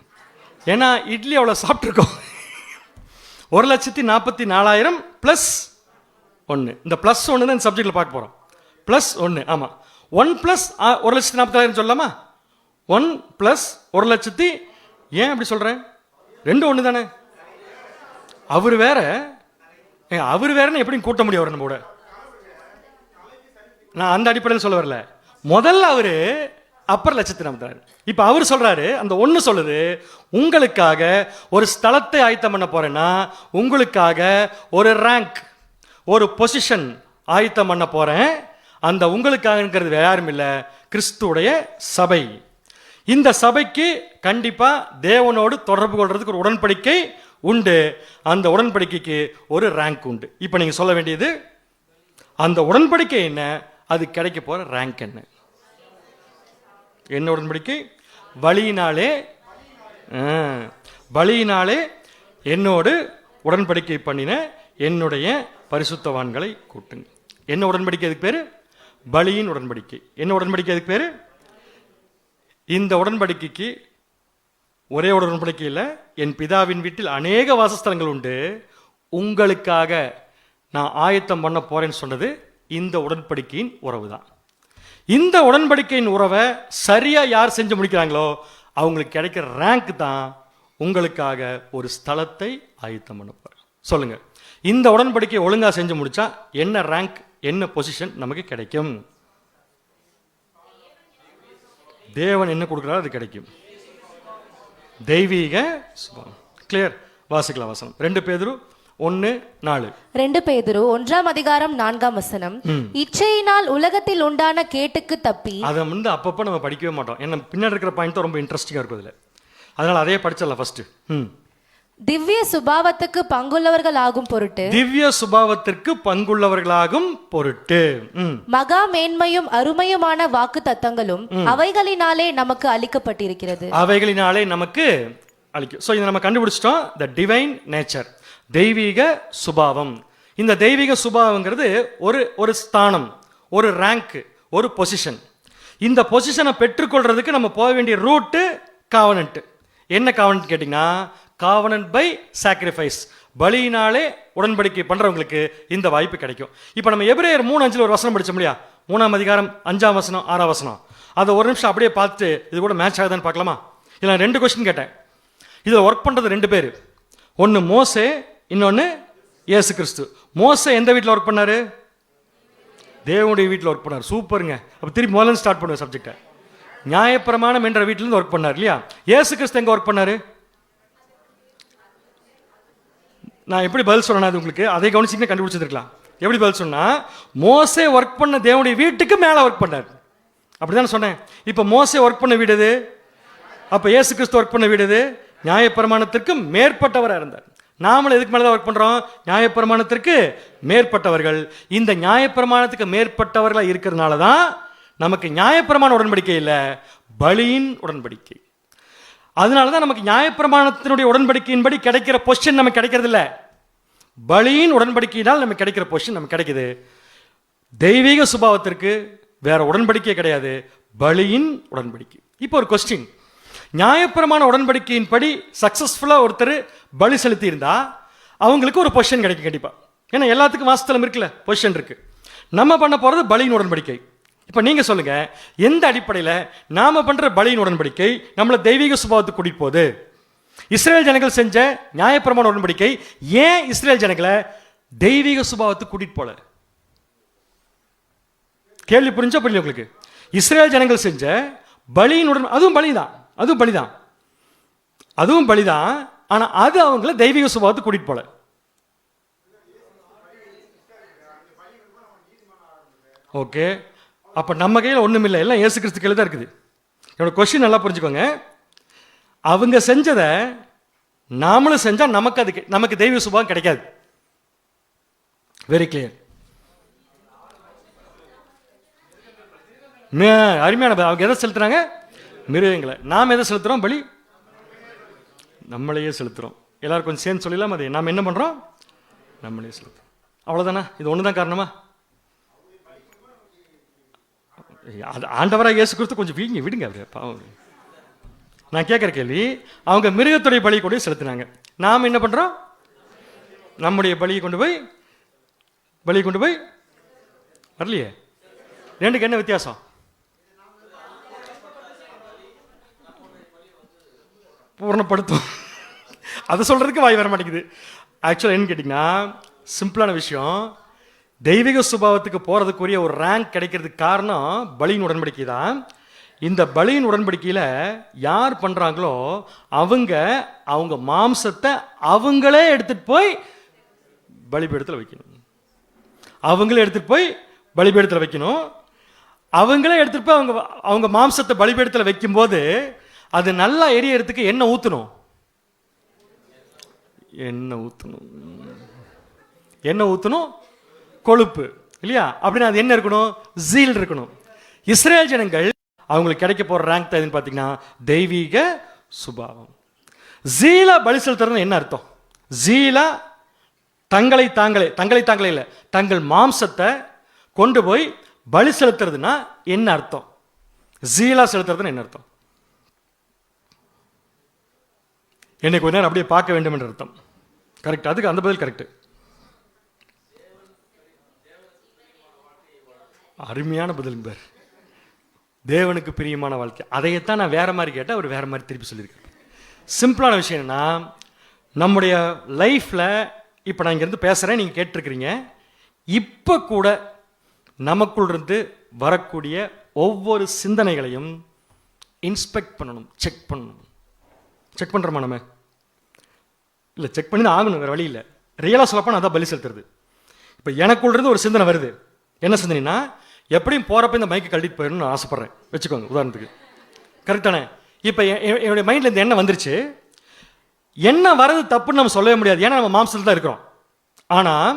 ஏன்னா இட்லி அவ்வளோ சாப்பிட்ருக்கோம். 1,44,000 பிளஸ் 1. இந்த பிளஸ் 1 தான் இந்த சப்ஜெக்டில் பார்க்க போகிறோம். பிளஸ் 1, ஆமாம். 1 பிளஸ் 1,40,000 சொல்லலாமா? 1 பிளஸ் 1,00,000. ஏன் அப்படி சொல்கிறேன்? 2 1 தானே. அவர் வேற, அவர் வேறன்னு எப்படி கூட்ட முடியும் அவர் நம்ம கூட? நான் அந்த அடிப்படையில் சொல்ல வரல. முதல்ல அவரு அப்பர் லட்சத்து நமத்தாரு. இப்ப அவர் சொல்றாரு, அந்த ஒண்ணு சொல்லுது உங்களுக்காக ஒரு ஸ்தலத்தை ஆயத்தம் பண்ண போறேன்னா உங்களுக்காக ஒரு ரேங்க், ஒரு பொசிஷன் ஆயத்தம் பண்ண போறேன். அந்த உங்களுக்காகங்கிறது யாரும் இல்லை, கிறிஸ்துடைய சபை. இந்த சபைக்கு கண்டிப்பா தேவனோடு தொடர்பு கொள்றதுக்கு ஒரு உடன்படிக்கை உண்டு. அந்த உடன்படிக்கைக்கு ஒரு ரேங்க் உண்டு. இப்ப நீங்க சொல்ல வேண்டியது அந்த உடன்படிக்கை என்ன, அது கிடைக்க போற ரேங்க் என்ன? என்ன உடன்படிக்கை? பலியினாலே பலியினாலே என்னோடு உடன்படிக்கை பண்ணின என்னுடைய பரிசுத்தவான்களை கூட்டுங்க. என்ன உடன்படிக்கை? அதுக்கு பேரு பலியின் உடன்படிக்கை. என்ன உடன்படிக்கை? அதுக்கு பேரு. இந்த உடன்படிக்கைக்கு ஒரே உடன்படிக்கை இல்லை, என் பிதாவின் வீட்டில் அநேக வாசஸ்தலங்கள் உண்டு, உங்களுக்காக நான் ஆயத்தம் பண்ண போறேன்னு சொன்னது இந்த உடன்படிக்கையின் உறவு தான். இந்த உடன்படிக்கையின் உறவை சரியா யார் செஞ்சு முடிக்கிறாங்களோ அவங்களுக்கு கிடைக்கிற ரேங்க் தான் உங்களுக்காக ஒரு ஸ்தலத்தை ஆயத்தம் பண்ண போறேன். சொல்லுங்க, இந்த உடன்படிக்கை ஒழுங்கா செஞ்சு முடிச்சா என்ன ரேங்க், என்ன பொசிஷன் நமக்கு கிடைக்கும்? தேவன் என்ன கொடுக்கிறாரோ அது கிடைக்கும். தெய்வீக சுபாவம். கிளியர்? வாசிக்கலாம் வசனம். 2 பேதுரு 1:4. 2 பேதுரு 1:4. இச்சையினால் உலகத்தில் உண்டான கேட்டுக்கு தப்பி. அதை வந்து அப்பப்போ நம்ம படிக்கவே மாட்டோம். ஏன்னா பின்னாடி இருக்கிற பாயிண்ட் தான் ரொம்ப இன்ட்ரெஸ்டிங்காக இருக்கும் இதில். அதனால அதையே படிச்சிடலாம் ஃபர்ஸ்ட். திவ்ய சுபாவத்துக்கு பங்குள்ளவர்களாகும் பொருட்டு. திவ்ய சுபாவத்திற்கு பங்குள்ளவர்களாகும் பொருட்டு. மகா மேன்மையும் அருமையுமான வாக்கு தத்தங்களும் அவைகளினாலே நமக்கு அளிக்கப்பட்டிருக்கிறது. அவைகளினாலே நமக்கு அளிக்கும். ஸோ இதை நம்ம கண்டுபிடிச்சிட்டோம். த டிவைன் நேச்சர், தெய்வீக சுபாவம். இந்த தெய்வீக சுபாவங்கிறது ஒரு ஸ்தானம், ஒரு ரேங்க், ஒரு பொசிஷன். இந்த பொசிஷனை பெற்றுக்கொள்றதுக்கு நம்ம போக வேண்டிய ரூட்டு காவனன்ட். என்ன காவனன்ட் கேட்டிங்கன்னா, காவனன்ட் பை சாக்ரிஃபைஸ். பலியினாலே உடன்படிக்கை பண்றவங்களுக்கு இந்த வாய்ப்பு கிடைக்கும். இப்போ நம்ம எபிரேயர் 3:5 ஒரு வசனம் படிச்சோம் இல்லையா? 3ஆம் அதிகாரம் 5ஆம் வசனம் 6ஆம் வசனம். அதை ஒரு நிமிஷம் அப்படியே பார்த்துட்டு இது கூட மேட்ச் ஆகுதான்னு பார்க்கலாமா? இல்லை, நான் 2 கொஸ்டின் கேட்டேன். இதில் ஒர்க் பண்ணுறது 2 பேர். ஒன்று மோசே, இன்னொன்று இயேசு கிறிஸ்து. மோசே எந்த வீட்டில் ஒர்க் பண்ணாரு? தேவனுடைய வீட்டில் ஒர்க் பண்ணார். சூப்பருங்க. அப்போ திருப்பி முதல்ல ஸ்டார்ட் பண்ணுவேன் சப்ஜெக்டை. நியாயப்பிரமாணம் என்ற வீட்டிலேருந்து ஒர்க் பண்ணார் இல்லையா? இயேசு கிறிஸ்து எங்கே ஒர்க் பண்ணாரு? நான் எப்படி பதில் சொன்னேன் அது உங்களுக்கு அதை கவனிச்சிங்கன்னா கண்டுபிடிச்சிருக்கலாம். எப்படி பதில் சொன்னா, மோசே ஒர்க் பண்ண தேவனுடைய வீட்டுக்கு மேலே ஒர்க் பண்ணார். அப்படிதான் சொன்னேன். இப்போ மோசே ஒர்க் பண்ண வீடு எது? அப்போ இயேசு கிறிஸ்து ஒர்க் பண்ண வீடு எது? நியாயப்பிரமாணத்திற்கு மேற்பட்டவராக இருந்தார். நாமளும் எதுக்கு மேலே தான் ஒர்க் பண்ணுறோம்? நியாயப்பிரமாணத்திற்கு மேற்பட்டவர்கள். இந்த நியாயப்பிரமாணத்துக்கு மேற்பட்டவர்களாக இருக்கிறதுனால தான் நமக்கு நியாயப்பிரமாண உடன்படிக்கை இல்லை, பலியின் உடன்படிக்கை. அதனால தான் நமக்கு நியாயப்பிரமாணத்தினுடைய உடன்படிக்கையின்படி கிடைக்கிற பொசிஷன் நமக்கு கிடைக்கிறது இல்லை, பலியின் உடன்படிக்கையினால் நமக்கு கிடைக்கிற பொசிஷன் நமக்கு கிடைக்குது. தெய்வீக சுபாவத்திற்கு வேற உடன்படிக்கை கிடையாது, பலியின் உடன்படிக்கை. இப்போ ஒரு கொஸ்டின், நியாயப்பிரமாண உடன்படிக்கையின்படி சக்சஸ்ஃபுல்லாக ஒருத்தர் பலி செலுத்தி இருந்தா அவங்களுக்கு ஒரு பொசிஷன் கிடைக்கும் கண்டிப்பா. ஏன்னா எல்லாத்துக்கும் வாசத்தலம் இருக்குல்ல, பொசிஷன் இருக்கு. நம்ம பண்ண போறது பலியின் உடன்படிக்கை. இப்போ நீங்க சொல்லுங்க, எந்த அடிப்படையில் நாம பண்ற பலியின் உடன்படிக்கை நம்மளை தெய்வீக சுபாவத்துக்கு கூட்டிட்டு போகுது? இஸ்ரேல் ஜனங்கள் செஞ்ச நியாயப்பிரமாண உடன்படிக்கை ஏன் இஸ்ரேல் ஜனங்களை தெய்வீக சுபாவத்துக்கு கூட்டிட்டு போல? கேள்வி புரிஞ்சா புரியல உங்களுக்கு? இஸ்ரேல் ஜனங்கள் செஞ்ச பலியின் உடன், அதுவும் பலிதான், அதுவும் பலிதான். ஆனா அது அவங்கள தெய்வீக சுபாவத்துக்கு கூட்டிட்டு போல. ஓகே, அப்ப நம்ம கையில் ஒண்ணும் இல்லை, எல்லாம் இயேசு கிறிஸ்து கையில் தான் இருக்குது. என்னோட கொஸ்டின் நல்லா புரிஞ்சுக்கோங்க. அவங்க செஞ்சதை நாமளும் செஞ்சா நமக்கு தெய்வீக சுபாவம் கிடைக்காது. Very clear. அருமையான. அவங்க எதை செலுத்துறாங்க? மிருகங்களை. நாம் எதை செலுத்துறோம்? பலி நம்மளையே செலுத்துறோம். எல்லாரும் கொஞ்சம் சேர்ந்து சொல்லலாம். அது நாம் என்ன பண்றோம்? நம்மளே செலுத்துறோம். அவ்வளவுதானா? இது ஒண்ணுதான் காரணமா? ஆண்டவராக இயேசு கிறிஸ்து கொஞ்சம் விடுங்க அவரு பாவம். நான் கேட்குற கேள்வி, அவங்க மிருகத்துடைய பலியை கொண்டு போய் செலுத்தினாங்க. நாம் என்ன பண்றோம்? நம்முடைய பலியை கொண்டு போய் வரலையே. ரெண்டுக்கு என்ன வித்தியாசம்? பூர்ணப்படுத்தும். அதை சொல்றதுக்கு வாய் வர மாட்டேங்குது. ஆக்சுவலாக என்ன கேட்டிங்கன்னா, சிம்பிளான விஷயம். தெய்வீக சுபாவத்துக்கு போறதுக்குரிய ஒரு ரேங்க் கிடைக்கிறதுக்கு காரணம் பலியின் உடன்படிக்கை தான். இந்த பலியின் உடன்படிக்கையில் யார் பண்றாங்களோ அவங்க மாம்சத்தை அவங்களே எடுத்துட்டு போய் பலிபீடத்தில் வைக்கணும். அவங்களே எடுத்துட்டு போய் பலிபீடத்தில் வைக்கணும். அவங்களே எடுத்துட்டு போய் அவங்க மாம்சத்தை பலிபீடத்தில் வைக்கும்போது அது நல்லா எரியறதுக்கு என்ன ஊற்றணும்? என்ன ஊற்றணும்? கொழுப்பு இல்லையா? அப்படின்னா அது என்ன இருக்கணும்? ஜீல் இருக்கணும். இஸ்ரேல் ஜனங்கள் அவங்களுக்கு கிடைக்க போகிற ரேங்க் தான் எதுன்னு பார்த்தீங்கன்னா தெய்வீக சுபாவம். ஜீலா பலி செலுத்துறதுன்னு என்ன அர்த்தம்? ஜீலா தங்களை தாங்களே இல்லை, தங்கள் மாம்சத்தை கொண்டு போய் பலி செலுத்துறதுன்னா என்ன அர்த்தம்? ஜீலா செலுத்துறதுன்னு என்ன அர்த்தம்? என்னை கொஞ்ச நேரம் அப்படியே பார்க்க வேண்டும் என்ற அர்த்தம். கரெக்ட், அதுக்கு அந்த பதில் கரெக்ட். அருமையான பதில் பேர். தேவனுக்கு பிரியமான வாழ்க்கை. அதையத்தான் நான் வேற மாதிரி கேட்டேன், அவர் வேற மாதிரி திருப்பி சொல்லியிருக்காரு. சிம்பிளான விஷயம் என்னன்னா, நம்முடைய லைஃப்பில் இப்போ நான் இங்கேருந்து பேசுகிறேன், நீங்கள் கேட்டிருக்கிறீங்க. இப்போ கூட நமக்குள் இருந்து வரக்கூடிய ஒவ்வொரு சிந்தனைகளையும் இன்ஸ்பெக்ட் பண்ணணும், செக் பண்ணணும். செக் பண்ணுறோமா நம்ம? இல்லை, செக் பண்ணி தான் ஆகணும், வேறு வழி இல்லை. ரியலாக சொல்லப்போனால் அதான் பலி செலுத்துறது. இப்போ எனக்குள்ள இருந்து ஒரு சிந்தனை வருது. என்ன சிந்தனைனா, எப்படியும் போகிறப்ப இந்த மைக்கு கழட்டிட்டு போயிடணும்னு ஆசைப்பட்றேன் வச்சுக்கோங்க, உதாரணத்துக்கு. கரெக்டானே? இப்போ என்னுடைய மைண்டில் இந்த எண்ணம் வந்துருச்சு. என்ன வரது தப்புன்னு நம்ம சொல்லவே முடியாது, ஏன்னா நம்ம மாம்சத்தில் தான் இருக்கிறோம். ஆனால்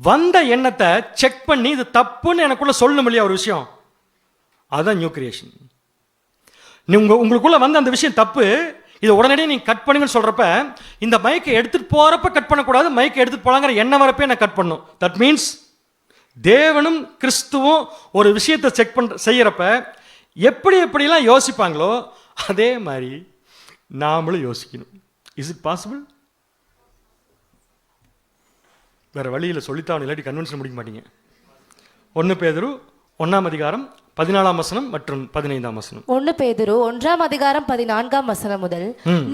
வந்த எண்ணத்தை செக் பண்ணி இது தப்புன்னு எனக்குள்ள சொல்லணும் இல்லையா ஒரு விஷயம், அதுதான் நியூ கிரியேஷன். உங்களுக்குள்ள வந்த அந்த விஷயம் தப்பு, இதை உடனடியே நீங்கள் கட் பண்ணுங்கன்னு சொல்கிறப்ப, இந்த மைக்கை எடுத்துகிட்டு போகிறப்ப கட் பண்ணக்கூடாது, மைக்கை எடுத்துகிட்டு போகலாங்கிற எண்ணம் வரப்பே நான் கட் பண்ணணும். தட் மீன்ஸ் தேவனும் கிறிஸ்துவும் ஒரு விஷயத்தை செக் செய்யறப்ப எப்படிலாம் யோசிப்பாங்களோ அதே மாதிரி நாமளும் யோசிக்கணும். Is it possible? வேற வழியில் சொல்லித்தான், இல்லாட்டி கன்வென்ஷன் முடிக்க மாட்டீங்க. 1 பேதுரு 1:14 மற்றும் 15. 1 பேதுரு 1:14 முதல்,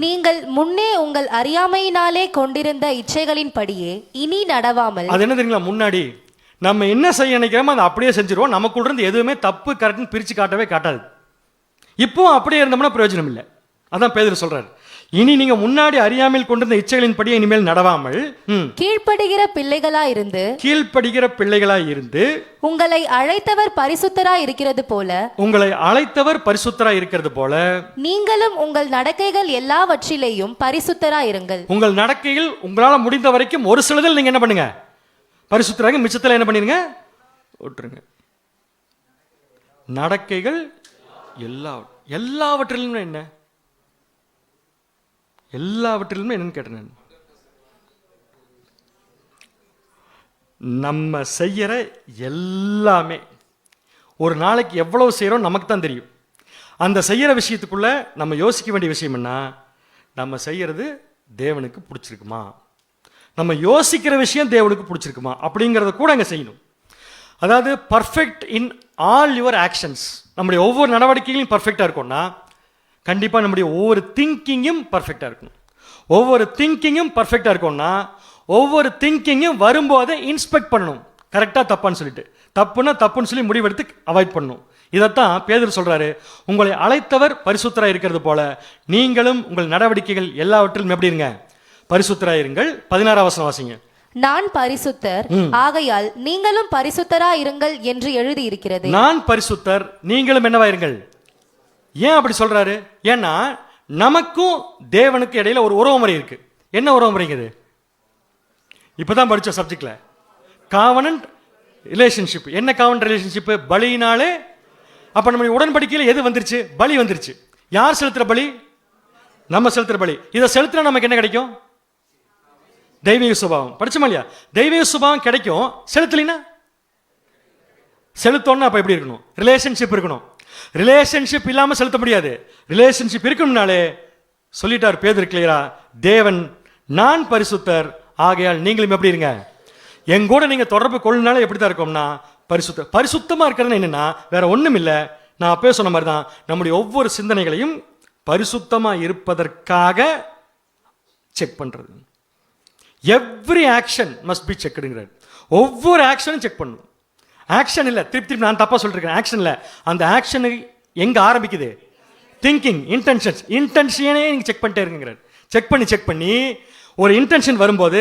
நீங்கள் முன்னே உங்கள் அறியாமையினாலே கொண்டிருந்த இச்சைகளின் படியே இனி நடவாமல். அது என்ன தெரியுங்களா? முன்னாடி நம்ம என்ன செய்ய நினைக்கிறோமோ அதை அப்படியே செஞ்சிருவோம். நமக்குள்ள இருந்து எதுவுமே தப்பு கரெக்ட்னு பிரித்து காட்டாது. இப்போ அப்படியே இருந்தோம்னா பிரயோஜனம் இல்லை. அதான் பேதுரு சொல்றாரு, இனி நீங்க முன்னாடி அறியாமல் கொண்டிருந்த இச்சைகளின் படியே இனிமேல் நடவாமல் கீழ்ப்படுகிற பிள்ளைகளாய் இருந்து உங்களை அழைத்தவர் பரிசுத்தராய் இருக்கிறது போல நீங்களும் உங்கள் நடக்கைகள் எல்லாவற்றிலேயும் பரிசுத்தராய் இருங்கள். உங்கள் நடக்கையில் உங்களால் முடிந்த வரைக்கும் ஒரு சிலதில் நீங்க என்ன பண்ணுங்க, பரிசுத்தராக. மிச்சத்தில் என்ன பண்ணிருங்க, விட்டுருங்க. நடக்கைகள் எல்லாவற்றிலும் என்ன, எல்லாவற்றிலும் என்னன்னு கேட்டேன். நம்ம செய்யற எல்லாமே ஒரு நாளைக்கு எவ்வளவு செய்யறோம் நமக்கு தான் தெரியும். அந்த செய்யற விஷயத்துக்குள்ள நம்ம யோசிக்க வேண்டிய விஷயம் என்ன, நம்ம செய்யறது தேவனுக்கு பிடிச்சிருக்குமா, நம்ம யோசிக்கிற விஷயம் தேவனுக்கு பிடிச்சிருக்குமா அப்படிங்கிறத கூட அங்கே செய்யணும். அதாவது perfect in all your actions. நம்முடைய ஒவ்வொரு நடவடிக்கைகளையும் பர்ஃபெக்டாக இருக்கும்னா கண்டிப்பாக நம்முடைய ஒவ்வொரு திங்கிங்கும் பர்ஃபெக்டாக இருக்கணும். ஒவ்வொரு திங்கிங்கும் பர்ஃபெக்டாக இருக்கும்னா ஒவ்வொரு திங்கிங்கும் வரும்போதே இன்ஸ்பெக்ட் பண்ணணும், கரெக்டாக தப்பான்னு சொல்லிட்டு. தப்புன்னு சொல்லி முடிவெடுத்து அவாய்ட் பண்ணணும். இதைத்தான் பேதுரு சொல்றாரு, உங்களை அழைத்தவர் பரிசுத்தராக இருக்கிறது போல நீங்களும் உங்கள் நடவடிக்கைகள் எல்லாவற்றிலும் எப்படி இருங்க, பரிசுத்தராயிருங்கள். 16 வாசிங்க. நான் பரிசுத்தர், ஆகையால் நீங்களும் பரிசுத்தராயிருங்கள் என்று எழுதி இருக்கிறது. நான் பரிசுத்தர், நீங்களும் என்னவாயிருங்கள். ஏன் அப்படி சொல்றாரு? ஏன்னா நமக்கும் தேவனுக்கு இடையில ஒரு உறவுமுறை இருக்கு. என்ன உறவுமுறைங்கிறது? இப்பதான் படிச்ச சப்ஜெக்ட்ல காவனன்ட் ரிலேஷன்ஷிப். என்ன காவனன்ட் ரிலேஷன்ஷிப்? பலியினாலே. அப்ப நம்முடைய உடன்படிக்கையில் எது வந்துருச்சு? பலி வந்துருச்சு. யார் செலுத்துற பலி? நம்ம செலுத்துற பலி. இதை செலுத்தினா நமக்கு என்ன கிடைக்கும்? தெய்வீக சுபாவம். படிச்சோமா இல்லையா? தெய்வீக சுபாவம் கிடைக்கும். செலுத்தலினா செலுத்தோன்னா அப்ப எப்படி இருக்கணும்? ரிலேஷன்ஷிப் இருக்கணும். ரிலேஷன்ஷிப் இல்லாம செலுத்த முடியாது. ரிலேஷன்ஷிப் இருக்கணும்னாலே சொல்லிட்டார் பேதுரு கிளியரா, தேவன் நான் பரிசுத்தர், ஆகையால் நீங்களும் எப்படி இருங்க. என் கூட நீங்க தொடர்பு கொள்ளினாலே எப்படி தான் இருக்கும்னா பரிசுத்தர். பரிசுத்தமா இருக்கிறது என்னன்னா வேற ஒண்ணும் இல்லை. நான் அப்பவே சொன்ன மாதிரி தான், நம்முடைய ஒவ்வொரு சிந்தனைகளையும் பரிசுத்தமா இருப்பதற்காக செக் பண்றது. எவ்ரி ஆக்ஷன் மஸ்ட் பி செக்டுங்கிறார். ஒவ்வொரு ஆக்ஷனும் செக் பண்ணணும். ஆக்ஷன் இல்லை, திருப்பி நான் தப்பா சொல்லிருக்கேன். ஆக்ஷன் இல்லை, அந்த ஆக்ஷன் எங்க ஆரம்பிக்குது? Thinking, intentions. இன்டென்ஷனே நீங்க செக் பண்ணிட்டே இருக்குங்கிறார். செக் பண்ணி ஒரு இன்டென்ஷன் வரும்போது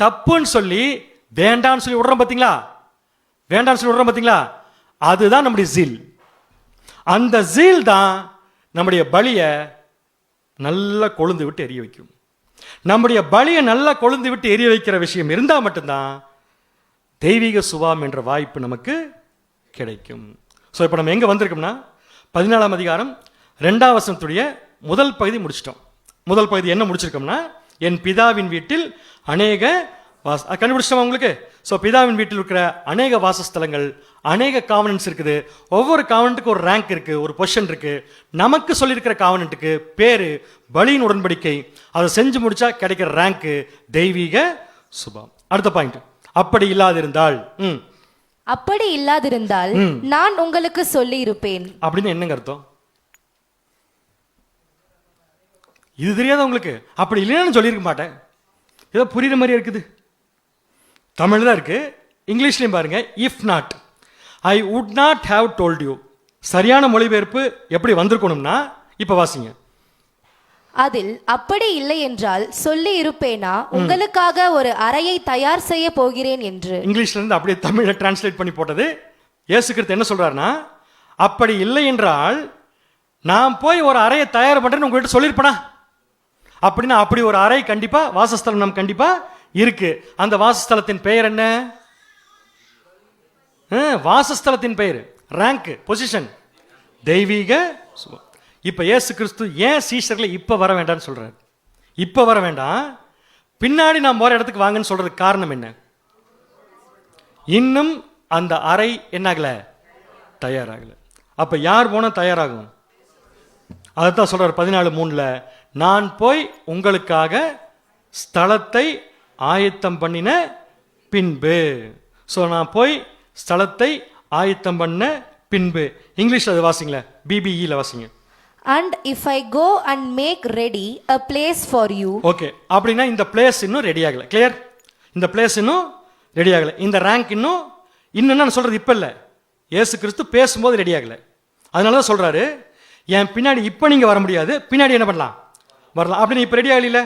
தப்புன்னு சொல்லி வேண்டான்னு சொல்லி விடுறோம் பார்த்தீங்களா? அதுதான் நம்முடைய ஜீல். அந்த ஜீல் தான் நம்முடைய பலியை நல்லா கொழுந்து விட்டு எரிய வைக்கும். நம்முடைய பலியை நல்லா கொழுந்து விட்டு எரிய வைக்கிற விஷயம் இருந்தால் மட்டும்தான் தெய்வீக சுபாவம் என்ற வாய்ப்பு நமக்கு கிடைக்கும். ஸோ இப்போ நம்ம எங்கே வந்திருக்கோம்னா 14ஆம் அதிகாரம் 2ஆம் வசனத்துடைய முதல் பகுதி முடிச்சிட்டோம். முதல் பகுதி என்ன முடிச்சிருக்கோம்னா, என் பிதாவின் வீட்டில் அநேக கண்டுபிடிச்சிட்டோம் உங்களுக்கு. ஸோ பிதாவின் வீட்டில் இருக்கிற அநேக வாசஸ்தலங்கள், அநேக காவனன்ஸ் இருக்குது. ஒவ்வொரு காவனன்ட்டுக்கு ஒரு ரேங்க் இருக்கு, ஒரு பொசிஷன் இருக்கு. நமக்கு சொல்லியிருக்கிற காவனன்ட்டுக்கு பேரு பலியின் உடன்படிக்கை. அதை செஞ்சு முடிச்சா கிடைக்கிற ரேங்க் தெய்வீக சுபம். அடுத்த பாயிண்ட், அப்படி இல்லாதிருந்தால் அப்படி இல்லாதிருந்தால் நான் உங்களுக்கு சொல்லி இருப்பேன். அப்படின்னு என்னங்க அர்த்தம்? இது தெரியாத உங்களுக்கு? அப்படி இல்லைன்னு சொல்லியிருக்க மாட்டேன். ஏதோ புரியுற மாதிரி இருக்குது. தமிழ் தான் இருக்கு, இங்கிலீஷ்லையும் பாருங்க. If not, I would not have told you. சரியான மொழிபெயர்ப்பு எப்படி வந்திருக்கணும்னா, இப்ப வாசிங்க. அதில் அப்படி இல்லை என்றால் சொல்லி இருப்பேனா, உங்களுக்காக ஒரு அறையை தயார் செய்ய போகிறேன் என்று. இங்கிலீஷ்ல இருந்து அப்படியே தமிழை டிரான்ஸ்லேட் பண்ணி போட்டது. இயேசு கிறிஸ்து என்ன சொல்றாருன்னா, அப்படி இல்லை என்றால் நான் போய் ஒரு அறையை தயார் பண்றேன்னு உங்ககிட்ட சொல்லியிருப்பேனா? அப்படின்னா அப்படி ஒரு அறை கண்டிப்பா, வாசஸ்தலம் நம்ம கண்டிப்பா இருக்கு. அந்த வாசஸ்தலத்தின் பெயர் என்ன? வாசஸ்தலத்தின் பெயர், ரேங்க், பொசிஷன், தெய்வீக சுபம். இப்ப இயேசு கிறிஸ்து ஏன் சீஷர்களை இப்ப வர வேண்டாம்னு சொல்றாரு? இப்ப வர வேண்டாம், பின்னாடி நாம் போற இடத்துக்கு வாங்கன்னு சொல்றதுக்கு காரணம் என்ன? இன்னும் அந்த அறை என்னாகல, தயாராகல. அப்ப யார் போனா தயாராகும்? அதைத்தான் சொல்றாரு 14:3, நான் போய் உங்களுக்காக ஸ்தலத்தை ஆயத்தம் பண்ணின பின்பு. ஸோ நான் போய் ஸ்தலத்தை ஆயத்தம் பண்ண பின்பு. இங்கிலீஷ் அது வாசிங்களேன், பிபிஇல வாசிங்க. And if I go and make ready a place for you. Okay, அப்படின்னா இந்த பிளேஸ் இன்னும் ரெடி ஆகல. கிளியர்? இந்த பிளேஸ் இன்னும் ரெடி ஆகல. இந்த ரேங்க் இன்னும் நான் சொல்றது இப்ப இல்ல, இயேசு கிறிஸ்து பேசும்போது ரெடி ஆகல. அதனால தான் சொல்றாரு, என் பின்னாடி இப்ப நீங்க வர முடியாது, பின்னாடி என்ன பண்ணலாம், வரலாம். அப்படின்னு இப்ப ரெடி ஆகல,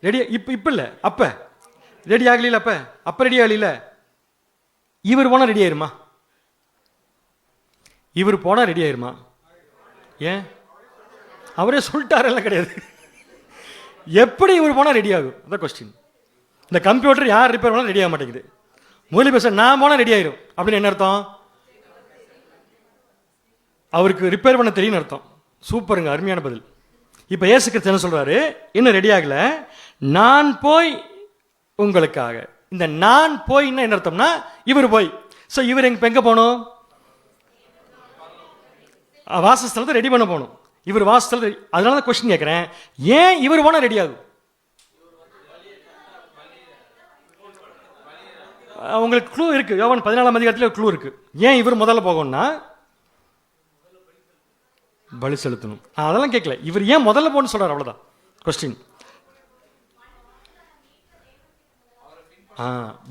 ரெடி இப்ப இல்ல, அப்ப ரெடி ஆகல, அப்ப ரெடி ஆகல. இவர் போனா ரெடி ஆயிருமா? இவர் போனா ரெடி ஆயிருமா? ஏன்? அவரே சொல்லிட்டாரு, கிடையாது. எப்படி இவர் போனா ரெடி ஆகும்? அதான் கொஸ்டின். இந்த கம்ப்யூட்டர் யார் ரிப்பேர் பண்ணா ரெடி ஆக மாட்டேங்குது. மொழி பேச நான் போனா ரெடி ஆயிரும் அப்படின்னு என்ன அர்த்தம்? அவருக்கு ரிப்பேர் பண்ண தெரியும் அர்த்தம். சூப்பருங்க, அருமையான பதில். இப்ப இயேசு கிறிஸ்து என்ன சொல்றாரு, இன்னும் ரெடி ஆகல, நான் போய் உங்களுக்காக. இந்த நான் போய் என்ன அர்த்தம்னா, இவர் போய். சோ இவர் எங்க போகணும்? வாசஸ்தலத்தை ரெடி பண்ண போகணும். இவர் வாசஸ்தலத்தை, அதனால தான் கொஸ்டின் கேட்கிறேன், ஏன் இவர் போனா ரெடி ஆகும்? உங்களுக்கு க்ளூ இருக்கு, யோவான் 14ஆம் அதிகாரத்தில் க்ளூ இருக்கு. ஏன் இவர் முதல்ல போகணும்னா, பலி செலுத்தணும். அதெல்லாம் கேட்கல, இவர் ஏன் முதல்ல போகணும்னு சொல்றாரு, அவ்வளவுதான் கொஸ்டின்.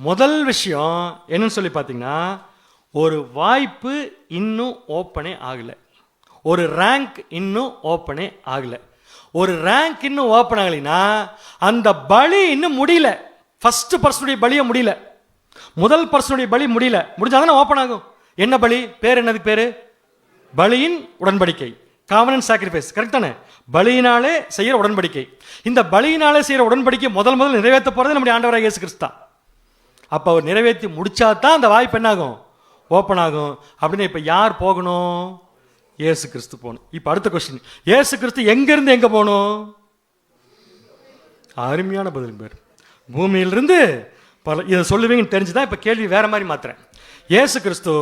முதல் விஷயம் என்னன்னு சொல்லி பார்த்தீங்கன்னா, ஒரு வாய்ப்பு இன்னும் ஓப்பனே ஆகல, ஒரு ரேங்க் இன்னும் ஓப்பனே ஆகல. ஒரு ரேங்க் இன்னும் ஓப்பன் ஆகலைன்னா அந்த பலி இன்னும் முடியல. ஃபர்ஸ்ட் பர்சனுடைய பலியை முடியல, முதல் பர்சனுடைய பலி முடியல. முடிஞ்சாதானே ஓப்பன் ஆகும். என்ன பலி? பேர் என்னதுக்கு பேரு? பலியின் உடன்படிக்கை, காவனன்ட் சாக்ரிஃபைஸ். கரெக்ட் தானே? பலியினாலே செய்யற உடன்படிக்கை. இந்த பலியினாலே செய்யற உடன்படிக்கை முதல் நிறைவேற்ற போறது நம்முடைய ஆண்டவராக இயேசு கிறிஸ்து. அப்ப அவர் நிறைவேற்றி முடிச்சாதான் அந்த வாய்ப்பு என்ன ஆகும், ஓப்பன் ஆகும். அப்படின்னு இப்ப யார் போகணும்? இயேசு கிறிஸ்து போகணும். இப்ப அடுத்த கொஸ்டின், இயேசு கிறிஸ்து எங்க இருந்து எங்க போகணும்? அருமையான பதில் பேர், பூமியிலிருந்து. இதை சொல்லுவீங்கன்னு தெரிஞ்சுதான் இப்ப கேள்வி வேற மாதிரி மாத்துறேன். இயேசு கிறிஸ்து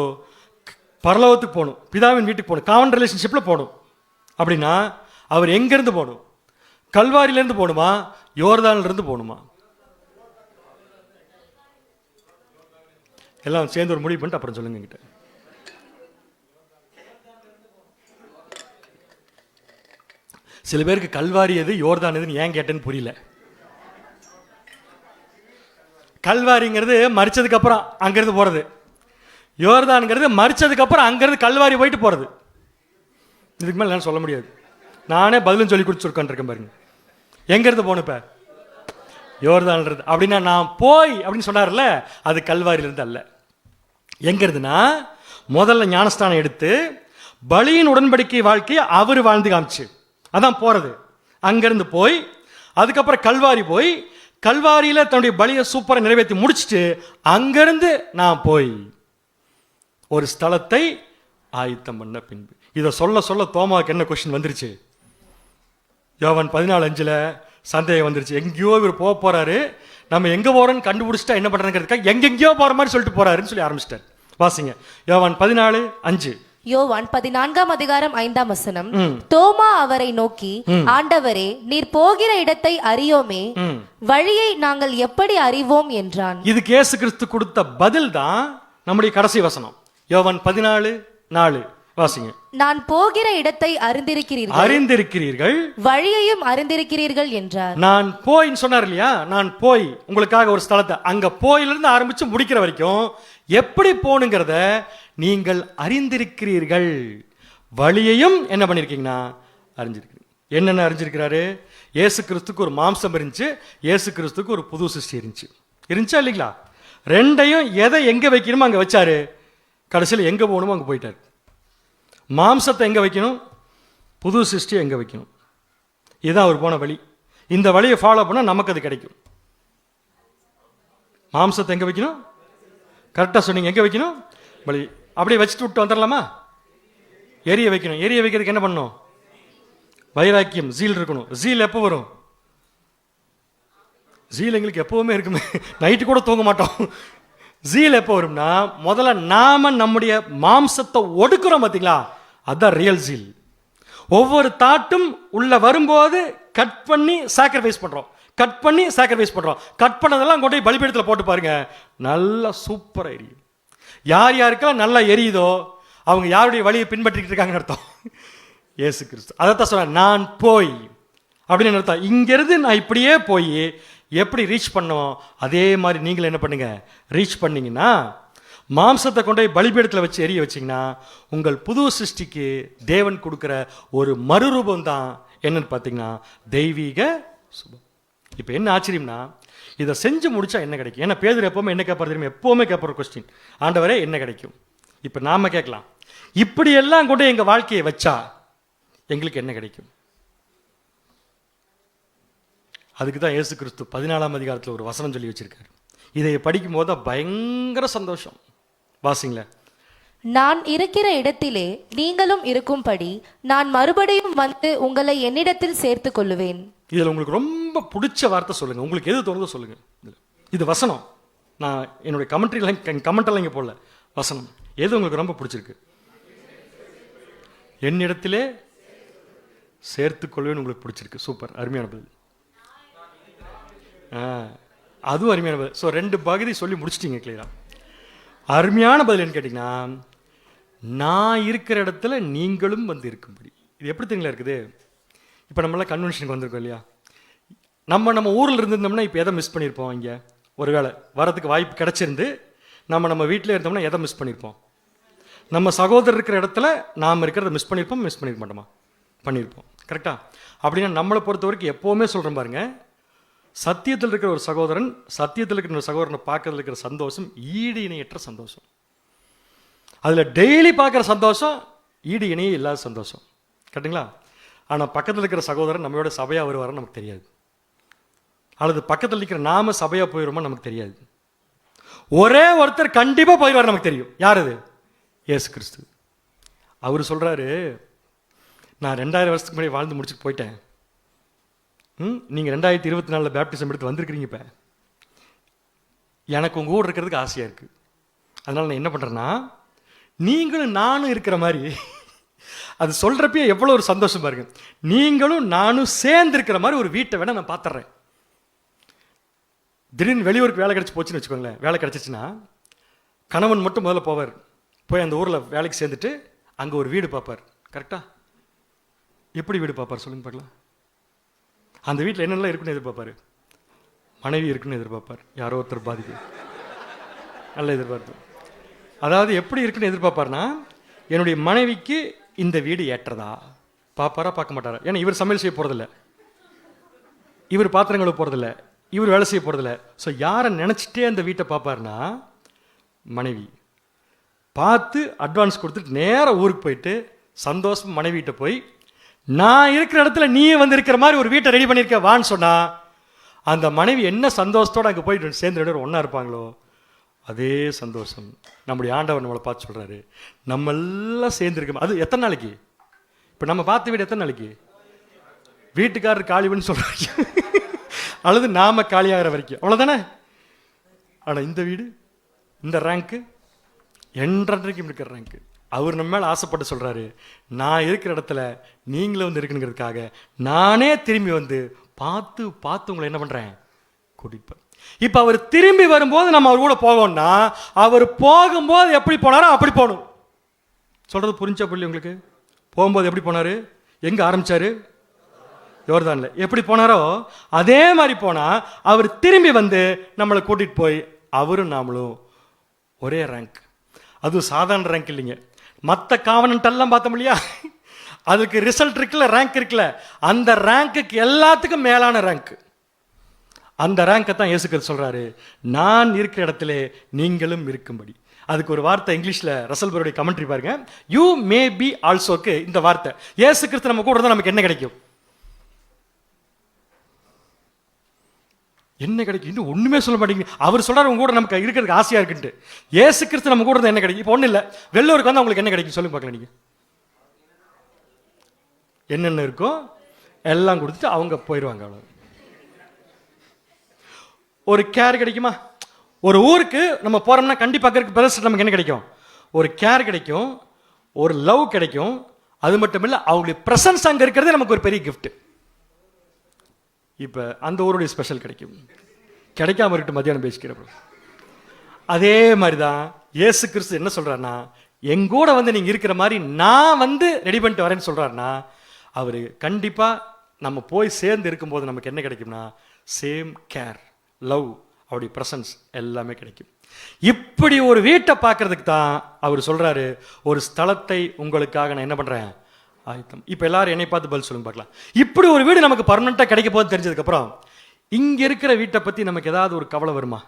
பரலோகத்துக்கு போகணும், பிதாவின் வீட்டுக்கு போகணும், காமன் ரிலேஷன்ஷிப்ல போகணும். அப்படின்னா அவர் எங்க இருந்து போகணும்? கல்வாரியில இருந்து போகணுமா, யோர்தான்ல இருந்து போகணுமா? எல்லாம் சேர்ந்து ஒரு முடிவு பண்ணிட்டு அப்புறம் சொல்லுங்க என்கிட்ட. சில பேருக்கு கல்வாரி எது யோர்தான் எதுன்னு ஏன் கேட்டேன்னு புரியல. கல்வாரிங்கிறது மரிச்சதுக்கு அப்புறம் அங்கிருந்து போறது, யோர்தான்ங்கிறது மரிச்சதுக்கு அப்புறம் அங்கிருந்து கல்வாரி போயிட்டு போறது. இதுக்கு மேல நான் சொல்ல முடியாது, நானே பதிலும் சொல்லி கொடுத்துருக்கேன் இருக்கேன் பாருங்க. எங்க இருந்து போகணும் இப்ப? யோர்தான் இருந்து. அப்படின்னா நான் போய் அப்படின்னு சொன்னார்ல, அது கல்வாரியிலிருந்து அல்ல. எங்க இருந்துன்னா, முதல்ல ஞானஸ்தானம் எடுத்து பலியின் உடன்படிக்கை வாழ்க்கையை அவர் வாழ்ந்து காமிச்சு, அதான் போறது. அங்கிருந்து போய் அதுக்கப்புறம் கல்வாரி போய், கல்வாரியில தன்னுடைய பலியை சூப்பரை நிறைவேற்றி முடிச்சுட்டு அங்கிருந்து நான் போய் ஒரு ஸ்தலத்தை ஆயத்தம் பண்ண பின்பு. இதை சொல்ல சொல்ல தோமாவுக்கு என்ன கொஸ்டின் வந்துருச்சு? யோவான் 14:5 சந்தேகம் வந்துருச்சு. எங்கேயோ இவர் போக போறாரு, நம்ம எங்க போறோம்னு கண்டுபிடிச்சிட்டா என்ன பண்றதுங்கிறதுக்காக எங்கெங்கேயோ போற மாதிரி சொல்லிட்டு போறாருன்னு சொல்லி ஆரம்பிச்சிட்டார். வாசிங்க யோவான் 14:5. யோவான் 14:5. தோமா அவரை நோக்கி, ஆண்டவரே, நீர் போகிற இடத்தை அறியோமே, வழியை நாங்கள் எப்படி அறிவோம் என்றான். இதுக்கு இயேசு கிறிஸ்து கொடுத்த பதில் தான் நம்முடைய கடைசி வசனம். யோவான் 14:4 வாசிங்க. நான் போகிற இடத்தை அறிந்திருக்கிறீர்கள், வழியையும் அறிந்திருக்கிறீர்கள் என்றார். நான் போயின்னு சொன்னார் இல்லையா? நான் போய் உங்களுக்காக ஒரு ஸ்தலத்தை, அங்க போயிலிருந்து ஆரம்பிச்சு முடிக்கிற வரைக்கும் எப்படி போகணுங்கிறத நீங்கள் அறிந்திருக்கிறீர்கள், வழியையும் என்ன பண்ணிருக்கீங்கன்னா அறிஞ்சிருக்கிறீங்க. என்னென்ன அறிஞ்சிருக்கிறாரு? இயேசு கிறிஸ்துக்கு ஒரு மாம்சம் இருந்துச்சு, இயேசு கிறிஸ்துக்கு ஒரு புது சிருஷ்டி இருந்துச்சா இல்லைங்களா? ரெண்டையும் எதை எங்க வைக்கணுமோ அங்க வச்சாரு. கடைசியில் எங்க போகணுமோ அங்க போயிட்டாரு. மாம்சத்தை எங்க வைக்கணும், புது சிருஷ்டி எங்க வைக்கணும், இதுதான் அவர் போன வழி. இந்த வழியை ஃபாலோ பண்ணா நமக்கு அது கிடைக்கும். மாம்சத்தை எங்க வைக்கணும்? கரெக்டா சொன்னீங்க. எங்க வைக்கணும்? வழி. அப்படியே வச்சுட்டு விட்டு வந்துடலாமா? எரிய வைக்கணும். எரிய வைக்கிறதுக்கு என்ன பண்ணணும்? வைராக்கியம், ஜீல் இருக்கணும். ஜீல் எப்போ வரும்? ஜீல் எங்களுக்கு எப்பவுமே இருக்குமே, நைட்டு கூட தூங்க மாட்டோம். ஜீல் எப்போ வரும்னா, முதல்ல நாம நம்முடைய மாம்சத்தை ஒடுக்குறோம் பார்த்தீங்களா, அதுதான் ரியல் ஜீல். ஒவ்வொரு தாட்டும் உள்ள வரும்போது கட் பண்ணி சாக்ரிஃபைஸ் பண்றோம், கட் பண்ணி சாக்ரிஃபைஸ் பண்றோம். கட் பண்ணதெல்லாம் கொண்டு போய் பலிபீடத்தில் போட்டு பாருங்க, நல்லா சூப்பரா எரியும். யார் யாருக்கெல்லாம் நல்லா எரியுதோ அவங்க யாருடைய வழியை பின்பற்றிட்டு இருக்காங்கன்னு அர்த்தம். இயேசு கிறிஸ்து அதைத்தான் சொன்ன, நான் போய் அப்படின்னு அர்த்தம். இங்கிருந்து நான் இப்படியே போய் எப்படி ரீச் பண்ணுவோம், அதே மாதிரி நீங்கள் என்ன பண்ணுங்க, ரீச் பண்ணீங்கன்னா மாம்சத்தை கொண்டு போய் பலிபீடத்தில் வச்சு எரிய வச்சிங்கன்னா உங்கள் புது சிருஷ்டிக்கு தேவன் கொடுக்குற ஒரு மறுரூபம் தான் என்னன்னு பார்த்தீங்கன்னா தெய்வீக சுபம். இப்போ என்ன ஆச்சரியம்னா, இதை செஞ்சு முடிச்சா என்ன கிடைக்கும்? ஏன்னா பேதுரு எப்பவுமே என்ன கேட்பாரு தெரியுமா? எப்பவுமே கேட்பார் கொஸ்டின், ஆண்டவரே என்ன கிடைக்கும்? இப்போ நாம கேட்கலாம், இப்படி எல்லாம் கொண்டு எங்க வாழ்க்கையை வச்சா எங்களுக்கு என்ன கிடைக்கும்? அதுக்கு தான் இயேசு கிறிஸ்து 14ஆம் அதிகாரத்தில் ஒரு வசனம் சொல்லி வச்சிருக்காரு. இதை படிக்கும் போது பயங்கர சந்தோஷம். வாசிங்களேன். நான் இருக்கிற இடத்திலே நீங்களும் இருக்கும்படி நான் மறுபடியும் வந்து உங்களை என்னிடத்தில் சேர்த்துக் கொள்ளுவேன். இதில் உங்களுக்கு ரொம்ப பிடிச்ச வார்த்தை சொல்லுங்க, உங்களுக்கு எது தோணுதோ சொல்லுங்க. இது வசனம், நான் என்னுடைய கமெண்ட்லாம் இங்கே போடல, வசனம். எது உங்களுக்கு ரொம்ப பிடிச்சிருக்கு? என்னிடத்திலே சேர்த்துக் கொள்வேன்னு உங்களுக்கு பிடிச்சிருக்கு. சூப்பர், அருமையான பதில். அதுவும் அருமையான பதில். ஸோ 2 பகுதி சொல்லி முடிச்சிட்டீங்க கிளியரா. அருமையான பதில் என்ன கேட்டிங்கன்னா, நான் இருக்கிற இடத்துல நீங்களும் வந்து இருக்கும்படி. இது எப்படி தெரியுங்களா இருக்குது? இப்போ நம்மளாம் கன்வென்ஷனுக்கு வந்திருக்கோம் இல்லையா? நம்ம ஊரில் இருந்திருந்தோம்னா இப்போ எதை மிஸ் பண்ணியிருப்போம்? இங்கே ஒரு வேளை வரதுக்கு வாய்ப்பு கிடச்சிருந்து நம்ம வீட்டில் இருந்தோம்னா எதை மிஸ் பண்ணியிருப்போம்? நம்ம சகோதரர் இருக்கிற இடத்துல நாம் இருக்கிறத மிஸ் பண்ணியிருக்க மாட்டோமா? பண்ணியிருப்போம். கரெக்டா? அப்படின்னா நம்மளை பொறுத்த வரைக்கும் எப்போவுமே சொல்கிறேன் பாருங்க, சத்தியத்தில் இருக்கிற ஒரு சகோதரன் சத்தியத்தில் இருக்கிற ஒரு சகோதரனை பார்க்கறதுல இருக்கிற சந்தோஷம் ஈடு இணையற்ற சந்தோஷம். அதில் டெய்லி பார்க்குற சந்தோஷம் ஈடு இணையே இல்லாத சந்தோஷம். கரெக்டுங்களா? ஆனால் பக்கத்தில் இருக்கிற சகோதரன் நம்மளோட சபையாக வருவாருன்னு நமக்கு தெரியாது, அல்லது பக்கத்தில் இருக்கிற நாம சபையாக போயிடுவோமோ நமக்கு தெரியாது. ஒரே ஒருத்தர் கண்டிப்பாக போயிடுவார் நமக்கு தெரியும். யார் அது? இயேசு கிறிஸ்து. அவர் சொல்கிறாரு, நான் 2000 வருஷத்துக்கு முன்னாடி வாழ்ந்து முடிச்சுட்டு போயிட்டேன், நீங்கள் 2024 பேப்டிசம் எடுத்து வந்திருக்கிறீங்க, இப்போ எனக்கு உங்கள் ஊர் இருக்கிறதுக்கு ஆசையாக இருக்குது. அதனால் நான் என்ன பண்ணுறேன்னா, நீங்களும் நானும் இருக்கிற மாதிரி, அது சொல்கிறப்பே எவ்வளோ ஒரு சந்தோஷம் பாருங்க, நீங்களும் நானும் சேர்ந்து இருக்கிற மாதிரி ஒரு வீட்டை வேணால் நான் பார்த்துட்றேன். திடீர்னு வெளியூருக்கு வேலை கிடச்சி போச்சுன்னு வச்சுக்கோங்களேன். வேலை கிடச்சிச்சின்னா கணவன் மட்டும் முதல்ல போவார், போய் அந்த ஊரில் வேலைக்கு சேர்ந்துட்டு அங்கே ஒரு வீடு பார்ப்பார். கரெக்டாக? எப்படி வீடு பார்ப்பார் சொல்லுங்க பார்க்கலாம்? அந்த வீட்டில் என்னெல்லாம் இருக்குன்னு எதிர்பார்ப்பார்? மனைவி இருக்குன்னு எதிர்பார்ப்பார். யாரோ ஒருத்தர் பாதிப்பு நல்ல எதிர்பார்ப்பு. அதாவது எப்படி இருக்குன்னு எதிர்பார்ப்பார்னா, என்னுடைய மனைவிக்கு இந்த வீடு ஏற்றதா பார்ப்பாரா, பார்க்க மாட்டாரா? ஏன்னா இவர் சமையல் செய்ய போகிறதில்ல, இவர் பாத்திரங்களை போகிறதில்ல, இவர் வேலை செய்ய போகிறதில்ல. ஸோ யாரை நினச்சிட்டே அந்த வீட்டை பார்ப்பார்னா, மனைவி பார்த்து அட்வான்ஸ் கொடுத்துட்டு நேராக ஊருக்கு போயிட்டு சந்தோஷம் மனைவிட்ட போய், நான் இருக்கிற இடத்துல நீ வந்து இருக்கிற மாதிரி ஒரு வீட்டை ரெடி பண்ணியிருக்க வான்னு சொன்னா, அந்த மனைவி என்ன சந்தோஷத்தோடு அங்கே போயிட்டு சேர்ந்து 2 பேரும் ஒன்றா இருப்பாங்களோ அதே சந்தோஷம் நம்முடைய ஆண்டவர் நம்மளை பார்த்து சொல்கிறாரு, நம்ம எல்லாம் சேர்ந்துருக்கோம். அது எத்தனை நாளைக்கு? இப்போ நம்ம பார்த்த வீடு எத்தனை நாளைக்கு? வீட்டுக்காரர் காலிவன்னு சொல்கிறாங்க, அல்லது நாம காலியாகிற வரைக்கும், அவ்வளோதானே. ஆனால் இந்த வீடு, இந்த ரேங்க்கு என்றைக்கும் இருக்கிற ரேங்க்கு. அவர் நம்ம மேலே ஆசைப்பட்டு சொல்கிறாரு, நான் இருக்கிற இடத்துல நீங்களும் வந்து இருக்குங்கிறதுக்காக நானே திரும்பி வந்து பார்த்து பார்த்து உங்களை என்ன பண்ணுறேன், குடிப்பேன். இப்போ அவர் திரும்பி வரும்போது நம்ம அவர் கூட போவோம்னா, அவர் போகும்போது எப்படி போனாரோ அப்படி போகணும். சொல்கிறது புரிஞ்சா புள்ளி உங்களுக்கு? போகும்போது எப்படி போனார், எங்கே ஆரம்பித்தார்? யோர்தானில். எப்படி போனாரோ அதே மாதிரி போனால் அவர் திரும்பி வந்து நம்மளை கூட்டிகிட்டு போய் அவரும் நாமளும் ஒரே ரேங்க். அதுவும் சாதாரண ரேங்க் இல்லைங்க. மற்ற காவனன்ட்டெல்லாம் பார்த்தோம் இல்லையா, அதுக்கு ரிசல்ட் இருக்குல்ல, ரேங்க் இருக்குல்ல, அந்த ரேங்க்குக்கு எல்லாத்துக்கும் மேலான ரேங்க். அந்த ரேங்கை தான் இயேசு கிறிஸ்து சொல்கிறாரு, நான் இருக்கிற இடத்துல நீங்களும் இருக்கும்படி. அதுக்கு ஒரு வார்த்தை இங்கிலீஷில் ரசல் பரோடைய கமெண்ட்ரி பாருங்க, யூ மே பி ஆல்சோக்கு. இந்த வார்த்தை இயேசு கிறிஸ்து நம்ம கூட இருந்தால் நமக்கு என்ன கிடைக்கும்? என்ன கிடைக்கும்? இன்னும் ஒன்றுமே சொல்ல மாட்டேங்குது. அவர் சொல்கிறார் உங்க கூட நமக்கு இருக்கிறதுக்கு ஆசையாக இருக்குன்ட்டு. இயேசு கிறிஸ்து நம்ம கூட இருந்தால் என்ன கிடைக்கும்? இப்போ ஒன்றும் இல்லை, வெள்ளூருக்கு வந்து அவங்களுக்கு என்ன கிடைக்கும் சொல்லுங்க பார்க்கலாம். நீங்கள் என்னென்ன இருக்கோ எல்லாம் கொடுத்துட்டு அவங்க போயிடுவாங்க. அவ்வளோ. ஒரு கேர் கிடைக்குமா? ஒரு ஊருக்கு நம்ம போகிறோம்னா கண்டிப்பாக இருக்க பிரதர்ஸ் நமக்கு என்ன கிடைக்கும்? ஒரு கேர் கிடைக்கும், ஒரு லவ் கிடைக்கும். அது மட்டும் இல்லை, அவங்களுடைய ப்ரெசன்ஸ் அங்கே இருக்கிறதே நமக்கு ஒரு பெரிய கிஃப்ட். இப்போ அந்த ஊருடைய ஸ்பெஷல் கிடைக்கும். கிடைக்காம இருக்கட்டும், மத்தியானம் பேசிக்கிறப்ப. அதே மாதிரி தான் இயேசு கிறிஸ்து என்ன சொல்கிறாருன்னா, எங்கூட வந்து நீங்கள் இருக்கிற மாதிரி நான் வந்து ரெடி பண்ணிட்டு வரேன்னு சொல்கிறாருன்னா, அவர் கண்டிப்பாக நம்ம போய் சேர்ந்து இருக்கும்போது நமக்கு என்ன கிடைக்கும்னா, சேம் கேர், லவ், அவருடைய ப்ரெசன்ஸ் எல்லாமே கிடைக்கும். இப்படி ஒரு வீட்டை பார்க்கறதுக்கு தான் அவர் சொல்கிறாரு, ஒரு ஸ்தலத்தை உங்களுக்காக நான் என்ன பண்ணுறேன், ஆயத்தம். இப்போ எல்லாரும் என்னை பார்த்து பதில் சொல்லுங்க பார்க்கலாம். இப்படி ஒரு வீடு நமக்கு பர்மனெண்ட்டாக கிடைக்க போகுது தெரிஞ்சதுக்கப்புறம் இங்கே இருக்கிற வீட்டை பற்றி நமக்கு ஏதாவது ஒரு கவலை வருமா?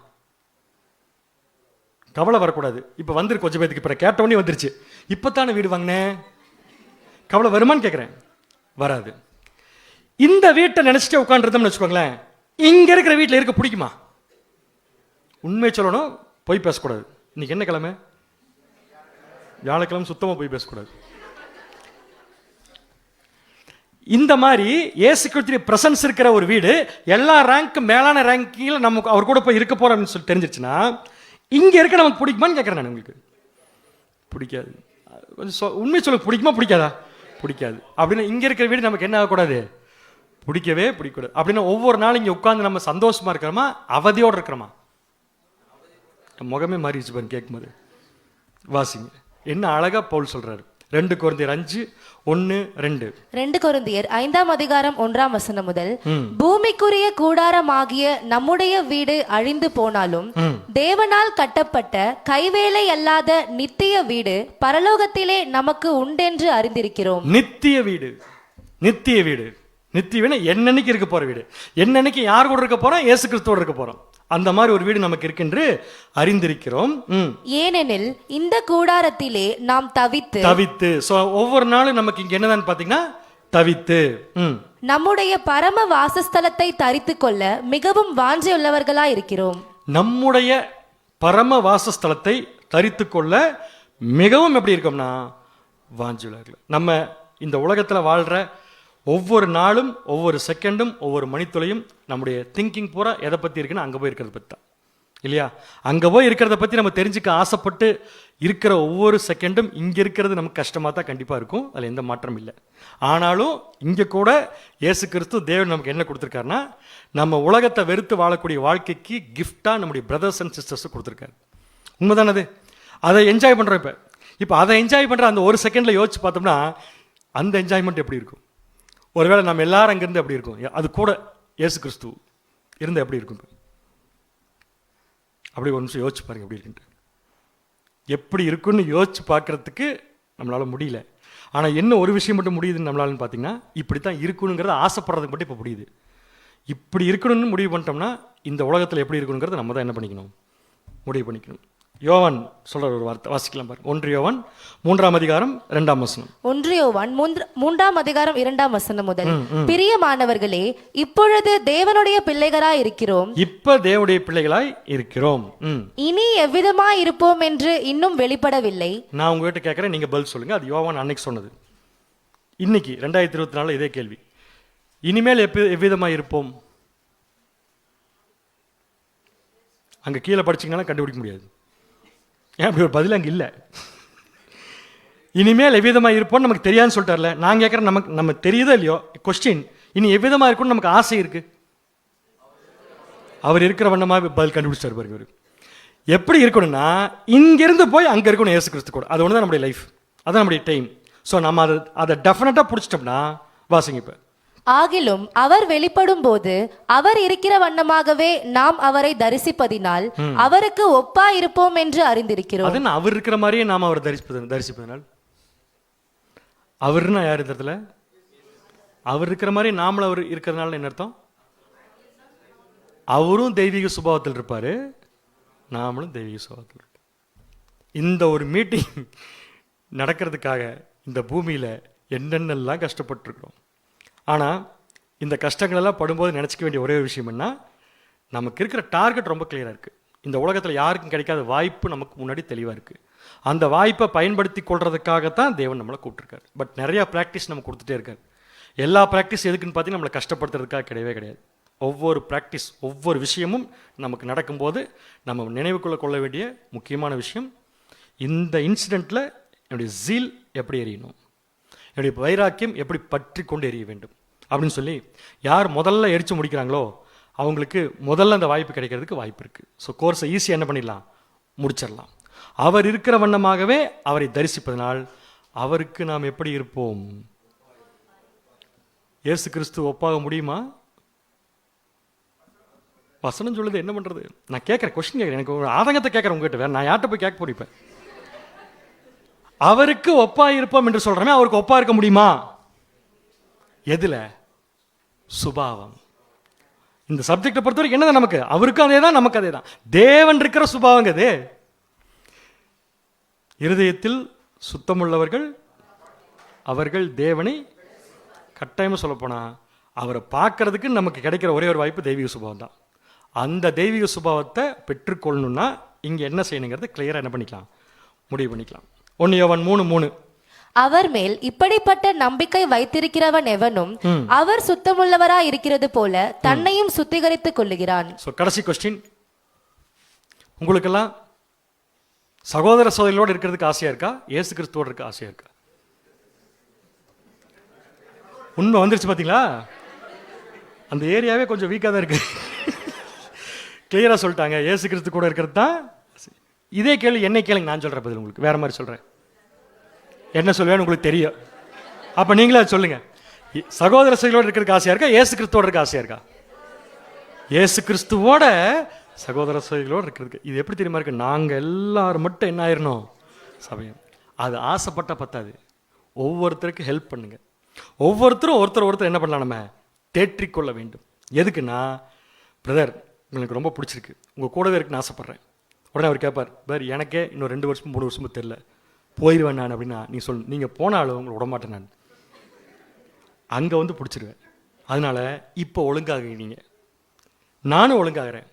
கவலை வரக்கூடாது. இப்போ வந்துருக்கு கொஞ்சம் பேருக்கு, இப்போ கேட்டவொடனே வந்துருச்சு, இப்போ தானே வீடு வாங்கினேன், கவலை வருமானு கேட்குறேன். வராது. இந்த வீட்டை நினச்சிட்டே உட்காந்துருந்தோம்னு வச்சுக்கோங்களேன், இங்கே இருக்கிற வீட்டில் இருக்க பிடிக்குமா? உண்மை சொல்லணும், போய் பேசக்கூடாது. இன்னைக்கு என்ன கிழமை? வியாழக்கிழமை. சுத்தமாக போய் பேசக்கூடாது. இந்த மாதிரி இயேசு கிறிஸ்துவின் பிரசன்ஸ் இருக்கிற ஒரு வீடு, எல்லா ரேங்க்கு மேலான ரேங்கிங்கில் நமக்கு அவர் கூட போய் இருக்க போறோம்னு சொல்லி தெரிஞ்சிருச்சுன்னா, இங்கே இருக்க நமக்கு பிடிக்குமான்னு கேட்குறேன் நான். உங்களுக்கு பிடிக்காது. கொஞ்சம் உண்மை சொல்ல, பிடிக்குமா பிடிக்காதா? பிடிக்காது. அப்படின்னா இங்கே இருக்கிற வீடு நமக்கு என்ன ஆகக்கூடாது, பிடிக்கவே பிடிக்கூடாது. அப்படின்னா ஒவ்வொரு நாளும் இங்கே உட்காந்து நம்ம சந்தோஷமா இருக்கிறோமா, அவதியோடு இருக்கிறோமா? முகமே மாறிடுச்சு பாருங்க கேட்கும்போது. வாசிங்க, என்ன அழகா பவுல் சொல்றாரு. 2 கொரிந்தியர் 5:1-2. 2 கொரிந்தியர் 5:1 முதல், பூமிக்குரிய கூடாரமாகிய நம்முடைய வீடு அழிந்து போனாலும் தேவனால் கட்டப்பட்ட கைவேலை அல்லாத நித்திய வீடு பரலோகத்திலே நமக்கு உண்டென்று அறிந்திருக்கிறோம். நித்திய வீடு, நித்திய வீடு, நித்திய வீடு என்னன்னைக்கு இருக்க போற வீடு. என்னன்னைக்கு யார் கூட இருக்க போறோம்? இயேசு கிறிஸ்துவோட இருக்க போறோம். அந்த மாதிரி ஒரு வீடு நமக்கு இருக்கின்று அறிந்திருக்கிறோம். ஏனெனில் இந்த கூடாரத்திலே நாம் தவித்து ஒவ்வொரு நாளும் நமக்கு இங்க என்னதான் பாத்தீங்கன்னா தவித்து நம்முடைய பரம வாசஸ்தலத்தை தரித்து கொள்ள மிகவும் வாஞ்சையுள்ளவர்களா இருக்கிறோம். நம்முடைய பரம வாசஸ்தலத்தை தரித்து கொள்ள மிகவும் எப்படி இருக்கோம்னா வாஞ்சையுள்ளவர்கள். நம்ம இந்த உலகத்துல வாழ்ற ஒவ்வொரு நாளும், ஒவ்வொரு செகண்டும், ஒவ்வொரு மணித்துளையும் நம்முடைய திங்கிங் பூரா எதை பற்றி இருக்குன்னு அங்கே போய் இருக்கிறத பற்றி தான் இல்லையா? அங்கே போய் இருக்கிறத பற்றி நம்ம தெரிஞ்சுக்க ஆசைப்பட்டு இருக்கிற ஒவ்வொரு செகண்டும் இங்கே இருக்கிறது நமக்கு கஷ்டமாக தான் கண்டிப்பாக இருக்கும். அதில் எந்த மாற்றம் இல்லை. ஆனாலும் இங்கே கூட இயேசு கிறிஸ்து தேவன் நமக்கு என்ன கொடுத்துருக்காருன்னா, நம்ம உலகத்தை வெறுத்து வாழக்கூடிய வாழ்க்கைக்கு கிஃப்டாக நம்முடைய பிரதர்ஸ் அண்ட் சிஸ்டர்ஸு கொடுத்துருக்காரு. உண்மைதானது? அதை என்ஜாய் பண்ணுறோம். இப்போ அதை என்ஜாய் பண்ணுற அந்த ஒரு செகண்டில் யோசிச்சு பார்த்தோம்னா அந்த என்ஜாய்மெண்ட் எப்படி இருக்கும்? ஒருவேளை நம்ம எல்லாரும் அங்கேருந்து எப்படி இருக்கும், அது கூட இயேசு கிறிஸ்து இருந்து எப்படி இருக்கும்? அப்படி ஒரு நிமிஷம் யோசிச்சு பாருங்க எப்படி இருக்குன்ட்டு. எப்படி இருக்குன்னு யோசிச்சு பார்க்கறதுக்கு நம்மளால முடியல. ஆனால் என்ன ஒரு விஷயம் மட்டும் முடியுதுன்னு நம்மளால பார்த்தீங்கன்னா, இப்படி தான் இருக்கணுங்கிறத ஆசைப்படுறதுக்கு மட்டும் இப்போ முடியுது. இப்படி இருக்கணும்னு முடிவு பண்ணிட்டோம்னா இந்த உலகத்தில் எப்படி இருக்கணுங்கிறத நம்ம தான் என்ன பண்ணிக்கணும், முடிவு பண்ணிக்கணும். யோவான் சொல்ற ஒரு வார்த்தை வாசிக்கலாம் பாருங்க. 1 யோவான் 3ஆம் அதிகாரம் 2ஆம் வசனம். 1 யோவான் 3ஆம் அதிகாரம் 2ஆம் வசனம் முதல், பிரியமானவர்களே, இப்பொழுது தேவனுடைய பிள்ளைகளாய் இருக்கிறோம், இப்ப தேவனுடைய பிள்ளைகளாய் இருக்கிறோம். இனி எவ்விதமாய் இருப்போம் என்று இன்னும் வெளிப்படவில்லை. நான் உங்ககிட்ட கேட்கறேன், நீங்க பதில் சொல்லுங்க. அது யோவான் அன்னைக்கு சொன்னது. இன்னைக்கு 2024 இதே கேள்வி. இனிமேல் எவ்விதமாய் இருப்போம்? அங்க கீழே படிச்சீங்கன்னா கண்டுபிடிக்க முடியாது. ஏன் அப்படி ஒரு பதில் அங்கே இல்லை. இனிமேல் எவ்விதமாக இருப்போம்னு நமக்கு தெரியாதுன்னு சொல்லிட்டார்ல. நான் கேட்குறேன், நம்ம தெரியுதோ இல்லையோ கொஸ்டின், இனி எவ்விதமாக இருக்கும்னு நமக்கு ஆசை இருக்கு. அவர் இருக்கிற வண்ணமாக பதில் கண்டுபிடிச்சார் பாருங்க. அவர் எப்படி இருக்கணும்னா, இங்கிருந்து போய் அங்கே இருக்கணும் இயேசு கிறிஸ்து கூட. அது ஒன்று தான் நம்முடைய லைஃப், அதான் நம்முடைய டைம். ஸோ நம்ம அதை டெஃபினட்டாக பிடிச்சிட்டோம்னா வாசிங்க. இப்போ ஆகிலும் அவர் வெளிப்படும் போது அவர் இருக்கிற வண்ணமாகவே நாம் அவரை தரிசிப்பதினால் அவருக்கு ஒப்பா இருப்போம் என்று அறிந்திருக்கிறோம். அது அவர் இருக்கிற மாதிரியே நாம் அவரை தரிசிப்பதனால். அவர்னா யார் இந்த இடத்துல? அவர் இருக்கிற மாதிரி நாமளும் அவர் இருக்கிறதுனால என்ன அர்த்தம்? அவரும் தெய்வீக சுபாவத்தில் இருப்பாரு, நாமளும் தெய்வீக சுபாவத்தில் இருப்போம். இந்த ஒரு மீட்டிங் நடக்கிறதுக்காக இந்த பூமியில என்னென்னலாம் கஷ்டப்பட்டுருக்கிறோம். ஆனால் இந்த கஷ்டங்களெல்லாம் படும்போது நினச்சிக்க வேண்டிய ஒரே ஒரு விஷயம் என்ன, நமக்கு இருக்கிற டார்கெட் ரொம்ப கிளியராக இருக்குது. இந்த உலகத்தில் யாருக்கும் கிடைக்காத வாய்ப்பு நமக்கு முன்னாடி தெளிவாக இருக்குது. அந்த வாய்ப்பை பயன்படுத்தி கொள்றதுக்காகத்தான் தேவன் நம்மளை கூப்பிட்டுருக்காரு. பட் நிறையா ப்ராக்டிஸ் நம்ம கொடுத்துட்டே இருக்காரு. எல்லா ப்ராக்டிஸ் எதுக்குன்னு பார்த்தீங்கன்னா நம்மளை கஷ்டப்படுத்துறதுக்காக கிடையவே கிடையாது. ஒவ்வொரு ப்ராக்டிஸ், ஒவ்வொரு விஷயமும் நமக்கு நடக்கும்போது நம்ம நினைவுக்குள்ள கொள்ள வேண்டிய முக்கியமான விஷயம், இந்த இன்சிடெண்ட்டில் என்னுடைய ஜீல் எப்படி எரியணும், என்னுடைய வைராக்கியம் எப்படி பற்றி கொண்டு எரிய வேண்டும் அப்படின்னு சொல்லி யார் முதல்ல எரிச்சு முடிக்கிறாங்களோ அவங்களுக்கு முதல்ல அந்த வாய்ப்பு கிடைக்கிறதுக்கு வாய்ப்பு இருக்குது. ஸோ கோர்ஸை ஈஸியாக என்ன பண்ணிடலாம், முடிச்சிடலாம். அவர் இருக்கிற வண்ணமாகவே அவரை தரிசிப்பதனால் அவருக்கு நாம் எப்படி இருப்போம்? இயேசு கிறிஸ்து ஒப்பாக முடியுமா? வசனம் சொல்லுது, என்ன பண்ணுறது? நான் கேட்குறேன், கொஸ்டின் கேட்குறேன், எனக்கு ஒரு ஆதங்கத்தை கேட்குறேன் உங்ககிட்ட. வேறு நான் யார்கிட்ட போய் கேட்க போறேன்? அவருக்கு ஒப்பா இருப்போம் என்று சொல்றமே, அவருக்கு ஒப்பா இருக்க முடியுமா? எதுல? சுபாவம். இந்த சப்ஜெக்டை பொறுத்த வரைக்கும் என்னதான் நமக்கு, அவருக்கும் அதே தான், நமக்கு அதே தான். தேவன் இருக்கிற சுபாவங்க அது. இருதயத்தில் சுத்தமுள்ளவர்கள் அவர்கள் தேவனை கட்டாயமா சொல்ல போனா அவரை பார்க்கறதுக்கு நமக்கு கிடைக்கிற ஒரே ஒரு வாய்ப்பு தெய்வீக சுபாவம் தான். அந்த தெய்வீக சுபாவத்தை பெற்றுக்கொள்ளணும்னா இங்க என்ன செய்யணுங்கிறது கிளியரா என்ன பண்ணிக்கலாம், முடிவு பண்ணிக்கலாம். 1 யோவான் 3:3, அவர் மேல் இப்படிப்பட்ட நம்பிக்கை வைத்திருக்கிறவன் எவனும் அவர் சுத்தமுள்ளவராய் இருக்கிறது போல தன்னையும் சுத்திகரித்துக் கொள்ளுகிறான். கடைசி கொஸ்டின், உங்களுக்கெல்லாம் சகோதர சகோதரிகளோடு இருக்கிறதுக்கு ஆசையா இருக்கா, இயேசு கிறிஸ்துவோடு இருக்க ஆசையா இருக்கா? உண்மை வந்துருச்சு பாத்தீங்களா? அந்த ஏரியாவே கொஞ்சம் வீக்காக தான் இருக்கு. கிளியரா சொல்லிட்டாங்க, இயேசு கிறிஸ்து கூட இருக்கிறது தான். இதே கேள்வி என்னை கேளுங்க, நான் சொல்ற பதில் உங்களுக்கு வேற மாதிரி சொல்றேன். என்ன சொல்லுவேன்னு உங்களுக்கு தெரியும். அப்ப நீங்களே சொல்லுங்க, சகோதர சகோதரிகளோடு இருக்கிறதுக்கு ஆசையா இருக்கா, இயேசு கிறிஸ்துவோட இருக்க ஆசையா இருக்கா? இயேசு கிறிஸ்துவோட சகோதர சகோதரிகளோடு இருக்கிறதுக்கு. இது எப்படி தெரியுமா இருக்கு, நாங்க எல்லாரும் மட்டும் என்ன ஆயிரணும் சபையம். அது ஆசைப்பட்ட பத்தாது, ஒவ்வொருத்தருக்கு ஹெல்ப் பண்ணுங்க. ஒவ்வொருத்தரும் ஒருத்தர் என்ன பண்ணலாம், நம்ம தேற்றிக்கொள்ள வேண்டும். எதுக்குன்னா, பிரதர் உங்களுக்கு ரொம்ப பிடிச்சிருக்கு, உங்க கூடவே இருக்குன்னு ஆசைப்படுறேன். உடனே அவர் கேட்பார், பார் எனக்கே இன்னும் 2 வருஷம் 3 வருஷமும் தெரியல, போயிடுவேன் நான் அப்படின்னா, நீ சொல், நீங்கள் போனாலும் உங்களை விடமாட்டேன், நான் அங்கே வந்து பிடிச்சிருவேன். அதனால இப்போ ஒழுங்காகிறீங்க, நானும் ஒழுங்காகிறேன்,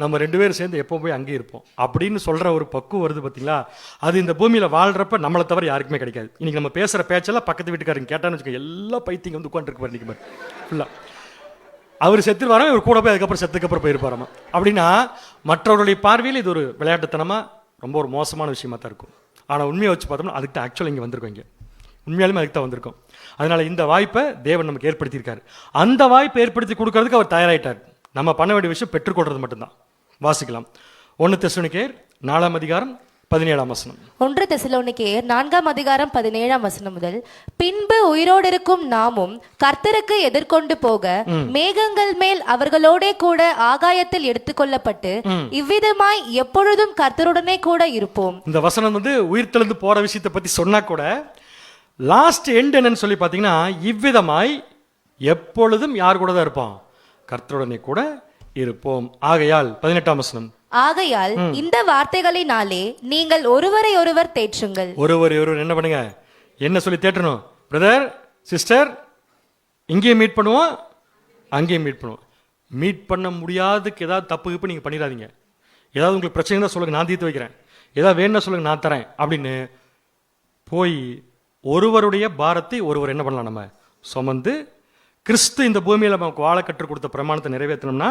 நம்ம 2 பேரும் சேர்ந்து எப்போ போய் அங்கேயே இருப்போம் அப்படின்னு சொல்கிற ஒரு பக்குவம் வருது பார்த்தீங்களா? அது இந்த பூமியில் வாழ்கிறப்ப நம்மளை தவிர யாருக்குமே கிடைக்காது. இன்றைக்கி நம்ம பேசுகிற பேச்செல்லாம் பக்கத்து வீட்டுக்காரங்க கேட்டான்னு வச்சுக்கோங்க, எல்லா பைத்தியம் வந்து உட்காந்துருக்கு பாரு இன்றைக்கி பாரு ஃபுல்லாக. அவர் செத்து வராமல் இவர் கூட போய் அதுக்கப்புறம் செத்துக்கப்புறம் போயிருப்பாராமா. அப்படின்னா மற்றவர்களுடைய பார்வையில் இது ஒரு விளையாட்டுத்தனமாக ரொம்ப ஒரு மோசமான விஷயமா தான் இருக்கும். ஆனால் உண்மையை வச்சு பார்த்தோம்னா அதுக்கு தான் ஆக்சுவலாக இங்கே வந்திருக்கோம், இங்கே உண்மையாலுமே அதுக்கு தான் வந்திருக்கோம். அதனால இந்த வாய்ப்பை தேவன் நமக்கு ஏற்படுத்தியிருக்காரு. அந்த வாய்ப்பை ஏற்படுத்தி கொடுக்கறதுக்கு அவர் தயாராயிட்டார். நம்ம பண்ண வேண்டிய விஷயம் பெற்றுக்கொள்றது மட்டும்தான். வாசிக்கலாம். 1 தெசலோனிக்கேயர் 4ஆம் அதிகாரம் 17ஆம் வசனம். 1 தெசலோனிக்கேயர் 4ஆம் அதிகாரம் 17ஆம் வசனம் முதல், பின்பு உயிரோடு இருக்கும் நாமும் கர்த்தருக்கு எதிர்கொண்டு போக மேகங்கள் மேல் அவர்களோடே கூட ஆகாயத்தில் எடுத்துக்கொள்ளப்பட்டு இவ்விதமாய் எப்பொழுதும் கர்த்தருடனே கூட இருப்போம். இந்த வசனம் வந்து உயிர்த்தெழுந்து போற விஷயத்தை பத்தி சொன்னா கூட லாஸ்ட் எண்ட் என்னன்னு சொல்லி பார்த்தீங்கன்னா, இவ்விதமாய் எப்பொழுதும் யார் கூட தான் இருப்போம், கர்த்தருடனே கூட இருப்போம். ஆகையால் 18ஆம் வசனம், ஆகையால் இந்த வார்த்தைகளினாலே நீங்கள் ஒருவரை ஒருவர் தேற்றுங்கள். ஒருவர் என்ன பண்ணுங்க, என்ன சொல்லி தேற்றணும்? பிரதர் சிஸ்டர், இங்கேயும் மீட் பண்ணுவோம், அங்கேயும் மீட் பண்ணுவோம். மீட் பண்ண முடியாதுக்கு ஏதாவது தப்பு கிப்பு நீங்கள் பண்ணிடாதீங்க. ஏதாவது உங்களுக்கு பிரச்சனை தான் சொல்லுங்க, நான் தீர்த்து வைக்கிறேன். ஏதாவது வேணும்னா சொல்லுங்க, நான் தரேன் அப்படின்னு போய் ஒருவருடைய பாரத்தை ஒருவர் என்ன பண்ணலாம், நம்ம சுமந்து கிறிஸ்து இந்த பூமியில் நமக்கு வாழ கற்றுக் கொடுத்த பிரமாணத்தை நிறைவேற்றணும்னா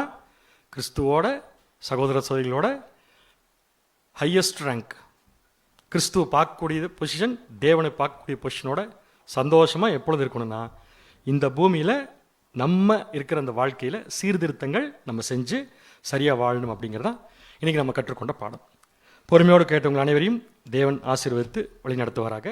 கிறிஸ்துவோட சகோதர சகோதரிகளோட ஹையஸ்ட் ரேங்க், கிறிஸ்துவை பார்க்கக்கூடிய பொசிஷன், தேவனை பார்க்கக்கூடிய பொசிஷனோட சந்தோஷமாக எப்பொழுது இருக்கணும்னா இந்த பூமியில் நம்ம இருக்கிற அந்த வாழ்க்கையில் சீர்திருத்தங்கள் நம்ம செஞ்சு சரியாக வாழணும் அப்படிங்கிறதான் இன்றைக்கி நம்ம கற்றுக்கொண்ட பாடம். பொறுமையோடு கேட்டவங்கள் அனைவரையும் தேவன் ஆசீர்வதித்து வழி நடத்துவாராக.